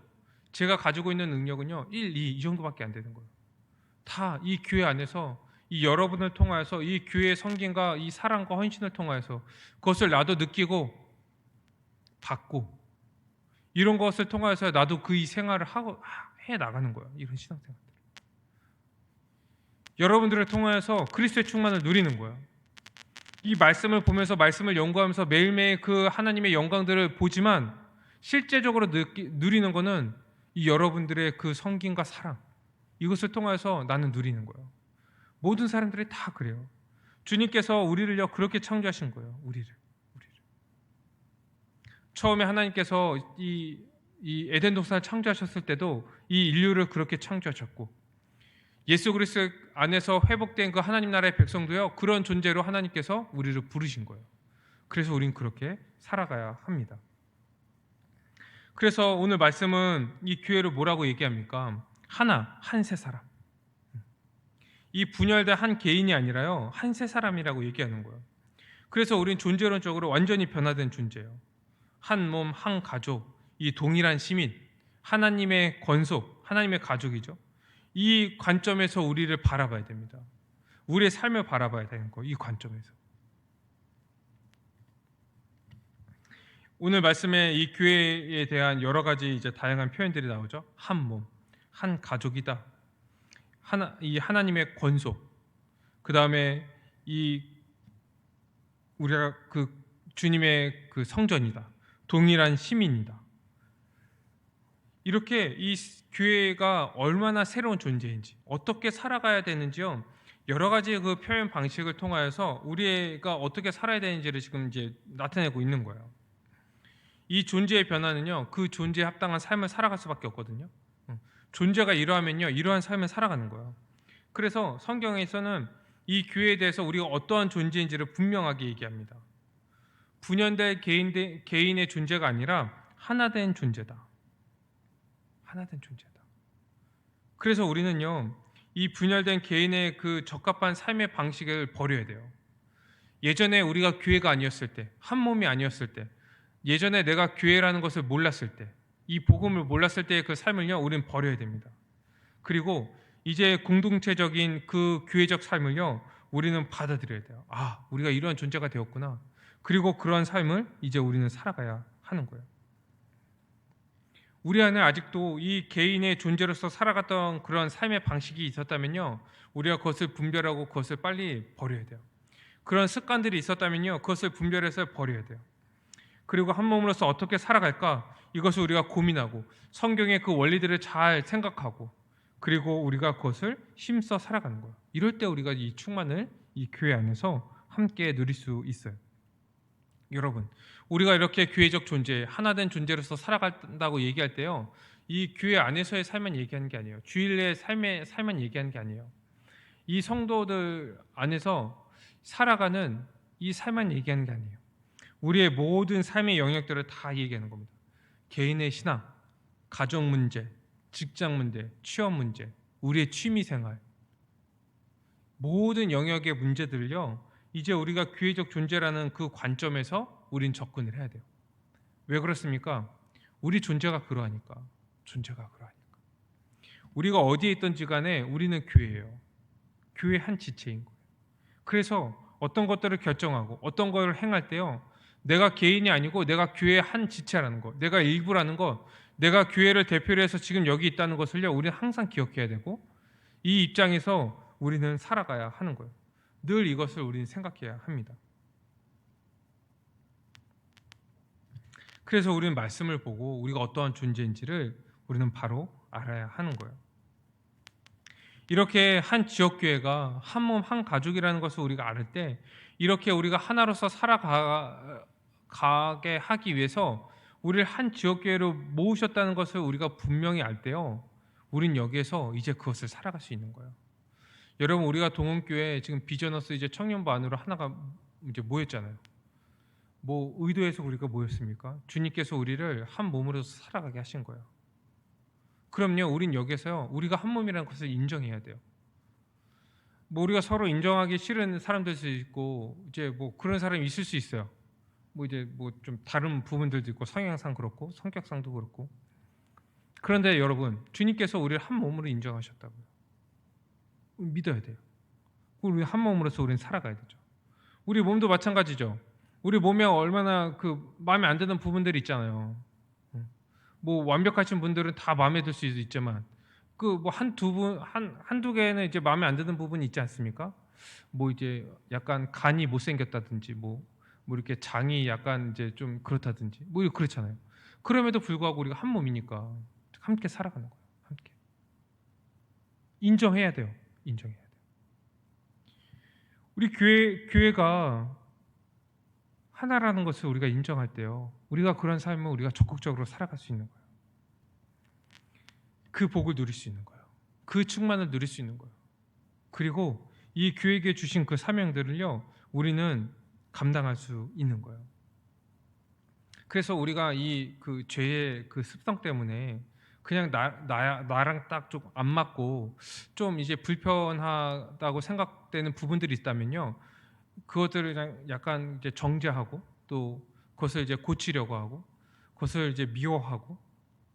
제가 가지고 있는 능력은요 1, 2 이 정도밖에 안 되는 거예요. 다 이 교회 안에서 이 여러분을 통하여서 이 교회의 성김과 이 사랑과 헌신을 통하여서 그것을 나도 느끼고 받고 이런 것을 통하여서 나도 그 이 생활을 해 나가는 거예요. 이런 신앙생활. 여러분들을 통하여서 그리스도의 충만을 누리는 거예요. 이 말씀을 보면서 말씀을 연구하면서 매일매일 그 하나님의 영광들을 보지만 실제적으로 누리는 거는 이 여러분들의 그 성김과 사랑, 이것을 통해서 나는 누리는 거예요. 모든 사람들이 다 그래요. 주님께서 우리를요 그렇게 창조하신 거예요. 우리를. 처음에 하나님께서 이 에덴 동산을 창조하셨을 때도 이 인류를 그렇게 창조하셨고, 예수 그리스도 안에서 회복된 그 하나님 나라의 백성도요 그런 존재로 하나님께서 우리를 부르신 거예요. 그래서 우린 그렇게 살아가야 합니다. 그래서 오늘 말씀은 이 교회를 뭐라고 얘기합니까? 한 세 사람. 이 분열된 한 개인이 아니라요 한 세 사람이라고 얘기하는 거예요. 그래서 우린 존재론적으로 완전히 변화된 존재예요. 한 몸, 한 가족, 이 동일한 시민, 하나님의 권속, 하나님의 가족이죠. 이 관점에서 우리를 바라봐야 됩니다. 우리의 삶을 바라봐야 되는 거예요. 이 관점에서. 오늘 말씀에 이 교회에 대한 여러 가지 이제 다양한 표현들이 나오죠. 한 몸, 한 가족이다. 이 하나님의 권속, 그 다음에 이 우리가 그 주님의 그 성전이다. 동일한 시민이다. 이렇게 이 교회가 얼마나 새로운 존재인지, 어떻게 살아가야 되는지요. 여러 가지 그 표현 방식을 통하여서 우리가 어떻게 살아야 되는지를 지금 이제 나타내고 있는 거예요. 이 존재의 변화는요, 그 존재에 합당한 삶을 살아갈 수밖에 없거든요. 존재가 이러하면요, 이러한 삶을 살아가는 거예요. 그래서 성경에서는 이 교회에 대해서 우리가 어떠한 존재인지를 분명하게 얘기합니다. 분열된 개인의 존재가 아니라 하나된 존재다. 하나된 존재다. 그래서 우리는요, 이 분열된 개인의 그 적합한 삶의 방식을 버려야 돼요. 예전에 우리가 교회가 아니었을 때, 한 몸이 아니었을 때, 예전에 내가 교회라는 것을 몰랐을 때, 이 복음을 몰랐을 때의 그 삶을요, 우리는 버려야 됩니다. 그리고 이제 공동체적인 그 교회적 삶을요, 우리는 받아들여야 돼요. 아, 우리가 이러한 존재가 되었구나. 그리고 그러한 삶을 이제 우리는 살아가야 하는 거예요. 우리 안에 아직도 이 개인의 존재로서 살아갔던 그런 삶의 방식이 있었다면요, 우리가 그것을 분별하고 그것을 빨리 버려야 돼요. 그런 습관들이 있었다면요, 그것을 분별해서 버려야 돼요. 그리고 한 몸으로서 어떻게 살아갈까, 이것을 우리가 고민하고 성경의 그 원리들을 잘 생각하고, 그리고 우리가 그것을 힘써 살아가는 거예요. 이럴 때 우리가 이 충만을 이 교회 안에서 함께 누릴 수 있어요. 여러분, 우리가 이렇게 교회적 존재, 하나된 존재로서 살아간다고 얘기할 때요, 이 교회 안에서의 삶만 얘기하는 게 아니에요. 주일의 삶만 얘기하는 게 아니에요. 이 성도들 안에서 살아가는 이 삶만 얘기하는 게 아니에요. 우리의 모든 삶의 영역들을 다 얘기하는 겁니다. 개인의 신앙, 가족 문제, 직장 문제, 취업 문제, 우리의 취미 생활, 모든 영역의 문제들을요, 이제 우리가 교회적 존재라는 그 관점에서 우린 접근을 해야 돼요. 왜 그렇습니까? 우리 존재가 그러하니까. 존재가 그러하니까. 우리가 어디에 있든지 간에 우리는 교회예요. 교회 한 지체인 거예요. 그래서 어떤 것들을 결정하고 어떤 것을 행할 때요, 내가 개인이 아니고 내가 교회의 한 지체라는 것, 내가 일부라는 것, 내가 교회를 대표로 해서 지금 여기 있다는 것을요, 우리는 항상 기억해야 되고, 이 입장에서 우리는 살아가야 하는 거예요. 늘 이것을 우리는 생각해야 합니다. 그래서 우리는 말씀을 보고 우리가 어떠한 존재인지를 우리는 바로 알아야 하는 거예요. 이렇게 한 지역교회가 한 몸 한 가족이라는 것을 우리가 알을 때, 이렇게 우리가 하나로서 살아가게 하기 위해서 우리를 한 지역교회로 모으셨다는 것을 우리가 분명히 알 때요, 우린 여기에서 이제 그것을 살아갈 수 있는 거예요. 여러분, 우리가 동원교회 지금 비전너스 이제 청년부 안으로 하나가 이제 모였잖아요. 뭐 의도해서 우리가 모였습니까? 주님께서 우리를 한 몸으로서 살아가게 하신 거예요. 그럼요, 우린 여기서요, 우리가 한 몸이라는 것을 인정해야 돼요. 뭐 우리가 서로 인정하기 싫은 사람들 수 있고, 이제 뭐 그런 사람이 있을 수 있어요. 뭐 이제 뭐 좀 다른 부분들도 있고, 성향상 그렇고 성격상도 그렇고. 그런데 여러분, 주님께서 우리를 한 몸으로 인정하셨다고요. 믿어야 돼요. 우리 한 몸으로서 우리는 살아가야 되죠. 우리 몸도 마찬가지죠. 우리 몸에 얼마나 그 마음에 안 드는 부분들이 있잖아요. 뭐 완벽하신 분들은 다 마음에 들 수 있지만, 그 뭐 한두 개는 이제 마음에 안 드는 부분이 있지 않습니까? 뭐 이제 약간 간이 못생겼다든지, 뭐 이렇게 장이 약간 이제 좀 그렇다든지, 뭐 그렇잖아요. 그럼에도 불구하고 우리가 한 몸이니까 함께 살아가는 거예요. 함께 인정해야 돼요. 인정해야 돼요. 우리 교회가 하나라는 것을 우리가 인정할 때요, 우리가 그런 삶을 우리가 적극적으로 살아갈 수 있는 거예요. 그 복을 누릴 수 있는 거예요. 그 충만을 누릴 수 있는 거예요. 그리고 이 교회에게 주신 그 사명들을요, 우리는 감당할 수 있는 거예요. 그래서 우리가 이 그 죄의 그 습성 때문에 그냥 나랑 딱 좀 안 맞고 좀 이제 불편하다고 생각되는 부분들이 있다면요, 그것들을 그냥 약간 이제 정죄하고, 또 그것을 이제 고치려고 하고, 그것을 이제 미워하고,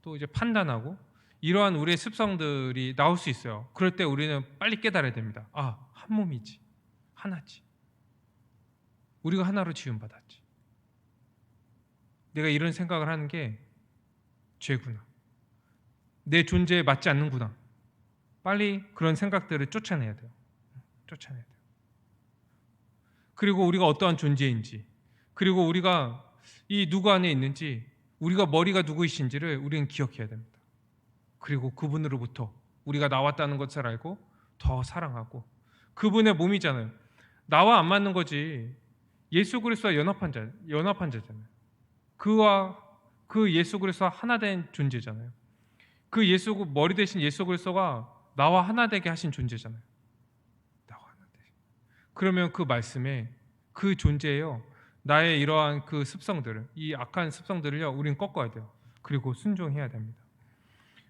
또 이제 판단하고, 이러한 우리의 습성들이 나올 수 있어요. 그럴 때 우리는 빨리 깨달아야 됩니다. 아, 한 몸이지, 하나지. 우리가 하나로 지음받았지. 내가 이런 생각을 하는 게 죄구나. 내 존재에 맞지 않는구나. 빨리 그런 생각들을 쫓아내야 돼요. 쫓아내야 돼요. 그리고 우리가 어떠한 존재인지, 그리고 우리가 이 누구 안에 있는지, 우리가 머리가 누구이신지를 우리는 기억해야 됩니다. 그리고 그분으로부터 우리가 나왔다는 것을 알고 더 사랑하고, 그분의 몸이잖아요. 나와 안 맞는 거지. 예수 그리스도와 연합한 자잖아요. 그와 그 예수 그리스도와 하나 된 존재잖아요. 그 머리 대신 예수 그리스도가 나와 하나 되게 하신 존재잖아요. 나와 하나 되게. 그러면 그 말씀에 그 존재예요, 나의 이러한 그 습성들을, 이 악한 습성들을요, 우리는 꺾어야 돼요. 그리고 순종해야 됩니다.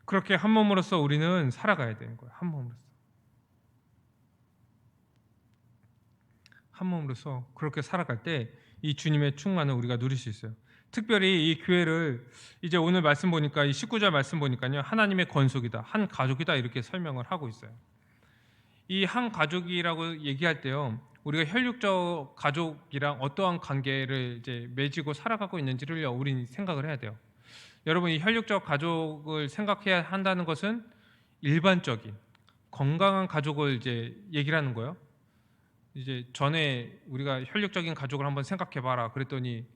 그렇게 한 몸으로서 우리는 살아가야 되는 거예요. 한 몸으로서 그렇게 살아갈 때 이 주님의 충만을 우리가 누릴 수 있어요. 특별히 이 교회를 이제 오늘 말씀 보니까, 이 19절 말씀 보니까요, 하나님의 건속이다, 한 가족이다, 이렇게 설명을 하고 있어요. 이 한 가족이라고 얘기할 때요, 우리가 혈육적 가족이랑 어떠한 관계를 이제 맺고 살아가고 있는지를 우리는 생각을 해야 돼요. 여러분, 이 혈육적 가족을 생각해야 한다는 것은 일반적인 건강한 가족을 이제 얘기를 하는 거예요. 이제 전에 우리가 혈육적인 가족을 한번 생각해봐라 그랬더니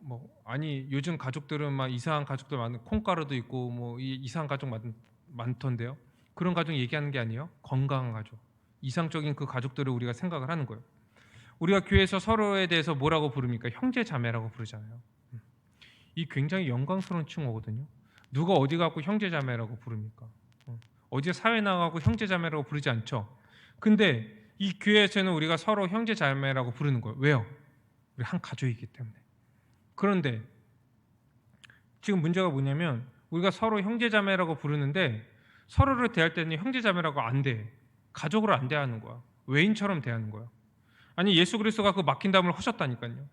뭐 아니 요즘 가족들은 막 이상한 가족들 많은 콩가루도 있고 뭐 이상한 가족 많던데요. 그런 가족 얘기하는 게 아니에요. 건강한 가족, 이상적인 그 가족들을 우리가 생각을 하는 거예요. 우리가 교회에서 서로에 대해서 뭐라고 부릅니까? 형제 자매라고 부르잖아요. 이 굉장히 영광스러운 칭호거든요. 누가 어디 가고 형제 자매라고 부릅니까? 어디 사회 나가고 형제 자매라고 부르지 않죠. 근데 이 교회에서는 우리가 서로 형제 자매라고 부르는 거예요. 왜요? 우리 한 가족이기 때문에. 그런데 지금 문제가 뭐냐면 우리가 서로 형제자매라고 부르는데 서로를 대할 때는 형제자매라고 안 돼. 가족으로 안 대하는 거야. 외인처럼 대하는 거야. 아니 예수 그리스도가 그 막힌 담을 허셨다니까요.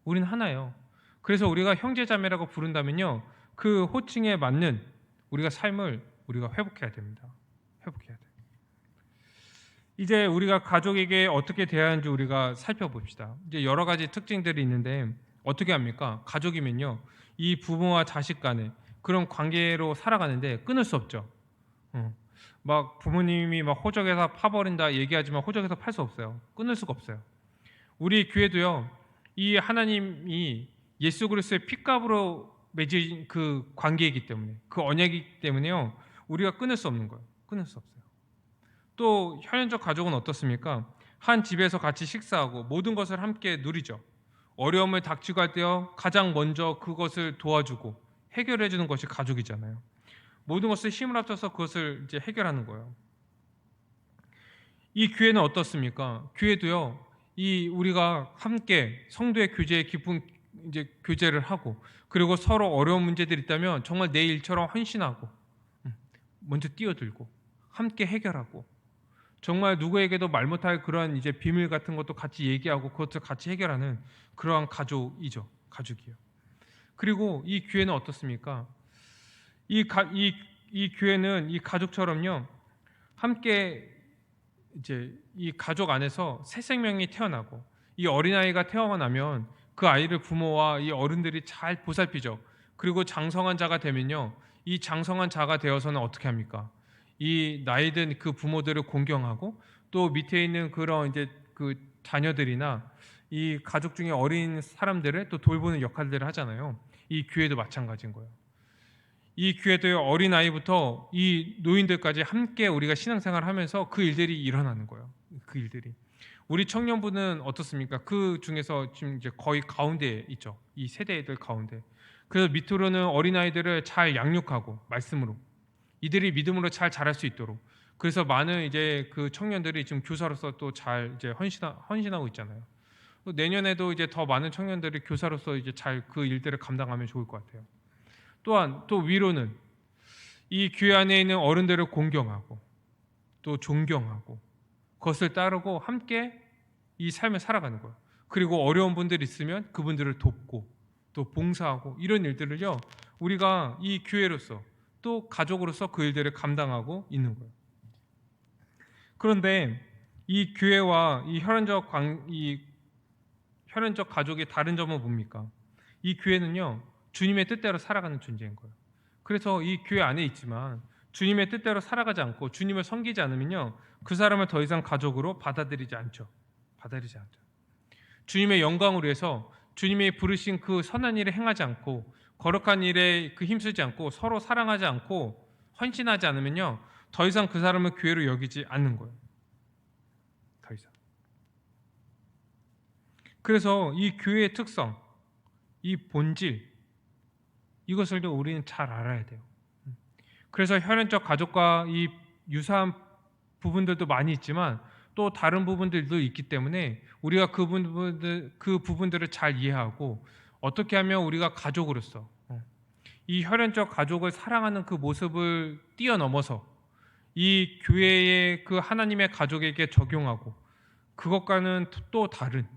우리는 하나예요. 그래서 우리가 형제자매라고 부른다면요, 그 호칭에 맞는 우리가 삶을 우리가 회복해야 됩니다. 회복해야 돼. 이제 우리가 가족에게 어떻게 대하는지 우리가 살펴봅시다. 이제 여러 가지 특징들이 있는데 어떻게 합니까? 가족이면요, 이 부모와 자식 간의 그런 관계로 살아가는데 끊을 수 없죠. 막 부모님이 막 호적에서 파버린다 얘기하지만 호적에서 팔 수 없어요. 끊을 수가 없어요. 우리 교회도요, 이 하나님이 예수 그리스도의 핏값으로 맺은 그 관계이기 때문에, 그 언약이기 때문에요, 우리가 끊을 수 없는 거예요. 끊을 수 없어요. 또 혈연적 가족은 어떻습니까? 한 집에서 같이 식사하고 모든 것을 함께 누리죠. 어려움을 닥치고 할 때요, 가장 먼저 그것을 도와주고 해결해 주는 것이 가족이잖아요. 모든 것을 힘을 합쳐서 그것을 이제 해결하는 거예요. 이 교회는 어떻습니까? 교회도요, 이 우리가 함께 성도의 교제에 깊은 이제 교제를 하고, 그리고 서로 어려운 문제들이 있다면 정말 내 일처럼 헌신하고 먼저 뛰어들고 함께 해결하고, 정말 누구에게도 말 못할 그러한 이제 비밀 같은 것도 같이 얘기하고 그것을 같이 해결하는 그러한 가족이죠. 가족이요. 그리고 이 교회는 어떻습니까? 이 교회는 이 가족처럼요, 함께 이제 이 가족 안에서 새 생명이 태어나고, 이 어린아이가 태어나면 그 아이를 부모와 이 어른들이 잘 보살피죠. 그리고 장성한 자가 되면요, 이 장성한 자가 되어서는 어떻게 합니까? 이 나이든 그 부모들을 공경하고, 또 밑에 있는 그런 이제 그 자녀들이나 이 가족 중에 어린 사람들을 또 돌보는 역할들을 하잖아요. 이 교회도 마찬가지인 거예요. 이 교회도 어린 아이부터 이 노인들까지 함께 우리가 신앙생활을 하면서 그 일들이 일어나는 거예요. 그 일들이. 우리 청년부는 어떻습니까? 그 중에서 지금 이제 거의 가운데에 있죠. 이 세대들 가운데. 그래서 밑으로는 어린 아이들을 잘 양육하고 말씀으로, 이들이 믿음으로 잘 자랄 수 있도록. 그래서 많은 이제 그 청년들이 지금 교사로서 또 잘 이제 헌신하고 있잖아요. 또 내년에도 이제 더 많은 청년들이 교사로서 이제 잘 그 일들을 감당하면 좋을 것 같아요. 또한 또 위로는 이 교회 안에 있는 어른들을 공경하고 또 존경하고 그것을 따르고 함께 이 삶을 살아가는 거예요. 그리고 어려운 분들이 있으면 그분들을 돕고 또 봉사하고, 이런 일들을요, 우리가 이 교회로서 또 가족으로서 그 일들을 감당하고 있는 거예요. 그런데 이 교회와 이 혈연적 가족의 다른 점은 뭡니까? 이 교회는요, 주님의 뜻대로 살아가는 존재인 거예요. 그래서 이 교회 안에 있지만 주님의 뜻대로 살아가지 않고 주님을 섬기지 않으면요, 그 사람을 더 이상 가족으로 받아들이지 않죠. 주님의 영광을 위해서 주님이 부르신 그 선한 일을 행하지 않고 거룩한 일에 그 힘쓰지 않고 서로 사랑하지 않고 헌신하지 않으면요, 더 이상 그 사람을 교회로 여기지 않는 거예요. 더 이상. 그래서 이 교회의 특성, 이 본질, 이것을 우리는 잘 알아야 돼요. 그래서 혈연적 가족과 이 유사한 부분들도 많이 있지만 또 다른 부분들도 있기 때문에 우리가 그 부분들을 잘 이해하고 어떻게 하면 우리가 가족으로서 이 혈연적 가족을 사랑하는 그 모습을 뛰어넘어서 이 교회의 그 하나님의 가족에게 적용하고 그것과는 또 다른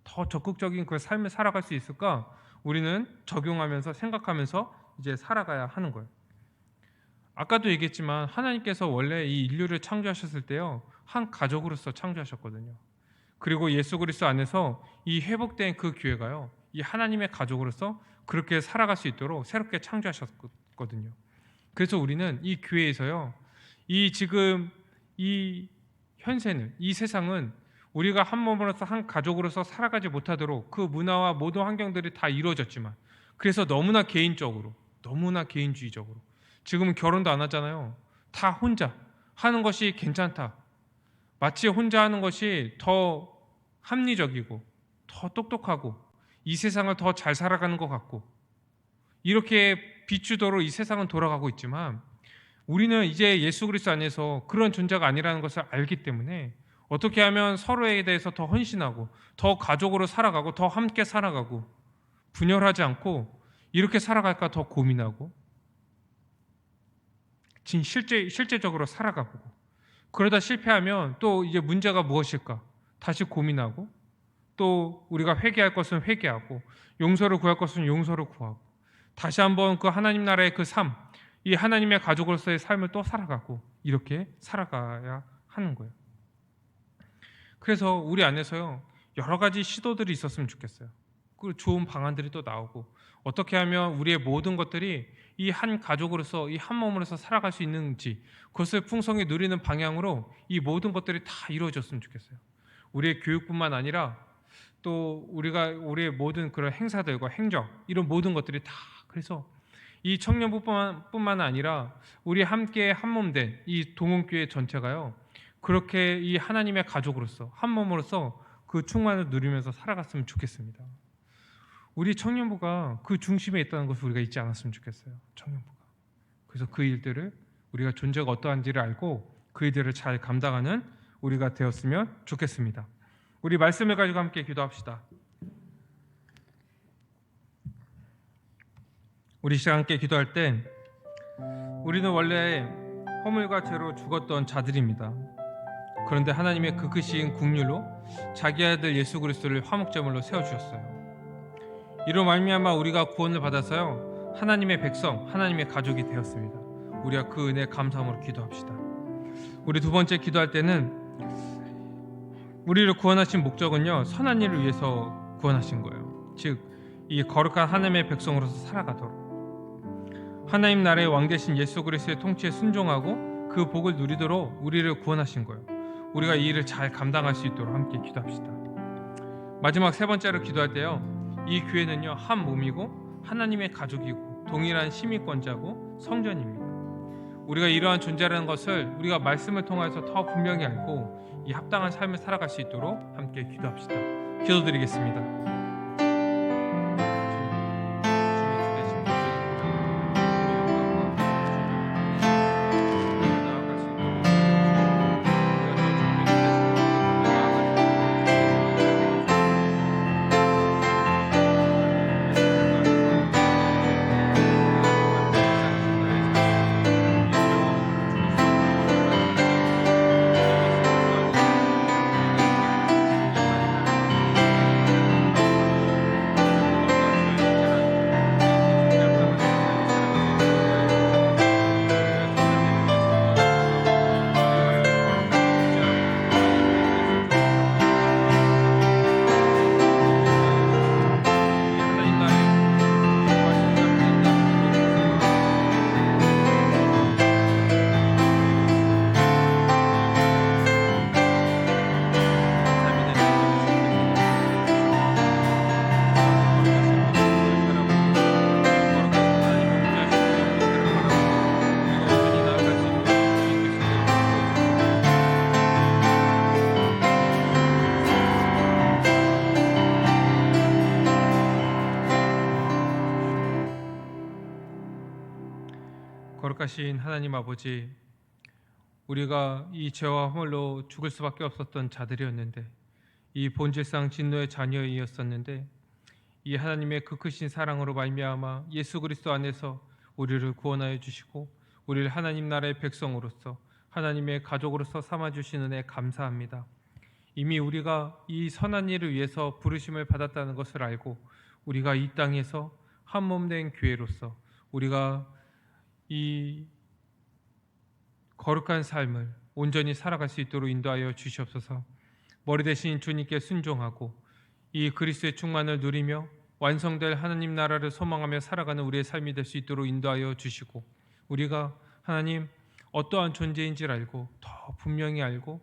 더 적극적인 그 삶을 살아갈 수 있을까? 우리는 적용하면서 생각하면서 이제 살아가야 하는 거예요. 아까도 얘기했지만 하나님께서 원래 이 인류를 창조하셨을 때요, 한 가족으로서 창조하셨거든요. 그리고 예수 그리스도 안에서 이 회복된 그 교회가요, 이 하나님의 가족으로서 그렇게 살아갈 수 있도록 새롭게 창조하셨거든요. 그래서 우리는 이 교회에서요, 이 지금 이 현세는, 이 세상은 우리가 한 몸으로서 한 가족으로서 살아가지 못하도록 그 문화와 모든 환경들이 다 이루어졌지만, 그래서 너무나 개인적으로, 너무나 개인주의적으로, 지금은 결혼도 안 하잖아요. 다 혼자 하는 것이 괜찮다, 마치 혼자 하는 것이 더 합리적이고 더 똑똑하고 이 세상을 더 잘 살아가는 것 같고, 이렇게 비추도록 이 세상은 돌아가고 있지만, 우리는 이제 예수 그리스도 안에서 그런 존재가 아니라는 것을 알기 때문에 어떻게 하면 서로에 대해서 더 헌신하고 더 가족으로 살아가고 더 함께 살아가고 분열하지 않고 이렇게 살아갈까 더 고민하고 실제적으로 살아가고, 그러다 실패하면 또 이제 문제가 무엇일까 다시 고민하고, 또 우리가 회개할 것은 회개하고 용서를 구할 것은 용서를 구하고, 다시 한번 그 하나님 나라의 그 삶, 이 하나님의 가족으로서의 삶을 또 살아가고, 이렇게 살아가야 하는 거예요. 그래서 우리 안에서요, 여러 가지 시도들이 있었으면 좋겠어요. 그 좋은 방안들이 또 나오고, 어떻게 하면 우리의 모든 것들이 이 한 가족으로서, 이 한 몸으로서 살아갈 수 있는지, 그것을 풍성히 누리는 방향으로 이 모든 것들이 다 이루어졌으면 좋겠어요. 우리의 교육뿐만 아니라 또 우리의 모든 그런 행사들과 행정, 이런 모든 것들이 다, 그래서 이 청년부뿐만 아니라 우리 함께 한 몸 된 이 동원교회 전체가요, 그렇게 이 하나님의 가족으로서 한 몸으로서 그 충만을 누리면서 살아갔으면 좋겠습니다. 우리 청년부가 그 중심에 있다는 것을 우리가 잊지 않았으면 좋겠어요. 청년부가. 그래서 그 일들을, 우리가 존재가 어떠한지를 알고 그 일들을 잘 감당하는 우리가 되었으면 좋겠습니다. 우리 말씀을 가지고 함께 기도합시다. 우리 시간 함께 기도할 때, 우리는 원래 허물과 죄로 죽었던 자들입니다. 그런데 하나님의 그 크신 국률로 자기 아들 예수 그리스도를 화목제물로 세워주셨어요. 이로 말미암아 우리가 구원을 받아서요, 하나님의 백성, 하나님의 가족이 되었습니다. 우리가 그 은혜에 감사함으로 기도합시다. 우리 두 번째 기도할 때는, 우리를 구원하신 목적은요, 선한 일을 위해서 구원하신 거예요. 즉 이 거룩한 하나님의 백성으로서 살아가도록, 하나님 나라의 왕 되신 예수 그리스도의 통치에 순종하고 그 복을 누리도록 우리를 구원하신 거예요. 우리가 이 일을 잘 감당할 수 있도록 함께 기도합시다. 마지막 세 번째로 기도할 때요, 이 교회는요, 한 몸이고 하나님의 가족이고 동일한 시민권자고 성전입니다. 우리가 이러한 존재라는 것을 우리가 말씀을 통해서 더 분명히 알고 이 합당한 삶을 살아갈 수 있도록 함께 기도합시다. 기도드리겠습니다. 거룩하신 하나님 아버지, 우리가 이 죄와 허물로 죽을 수밖에 없었던 자들이었는데, 이 본질상 진노의 자녀이었었는데, 이 하나님의 그 크신 사랑으로 말미암아 예수 그리스도 안에서 우리를 구원하여 주시고 우리를 하나님 나라의 백성으로서 하나님의 가족으로서 삼아 주신 은혜 감사합니다. 이미 우리가 이 선한 일을 위해서 부르심을 받았다는 것을 알고, 우리가 이 땅에서 한 몸 된 교회로서 우리가 이 거룩한 삶을 온전히 살아갈 수 있도록 인도하여 주시옵소서. 머리 대신 주님께 순종하고 이 그리스도의 충만을 누리며 완성될 하나님 나라를 소망하며 살아가는 우리의 삶이 될 수 있도록 인도하여 주시고, 우리가 하나님 어떠한 존재인지를 알고 더 분명히 알고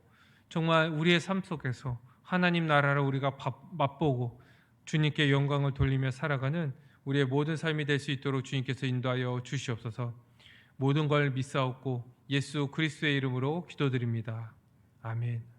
정말 우리의 삶 속에서 하나님 나라를 우리가 맛보고 주님께 영광을 돌리며 살아가는 우리의 모든 삶이 될 수 있도록 주님께서 인도하여 주시옵소서. 모든 걸 믿사옵고 예수 그리스도의 이름으로 기도드립니다. 아멘.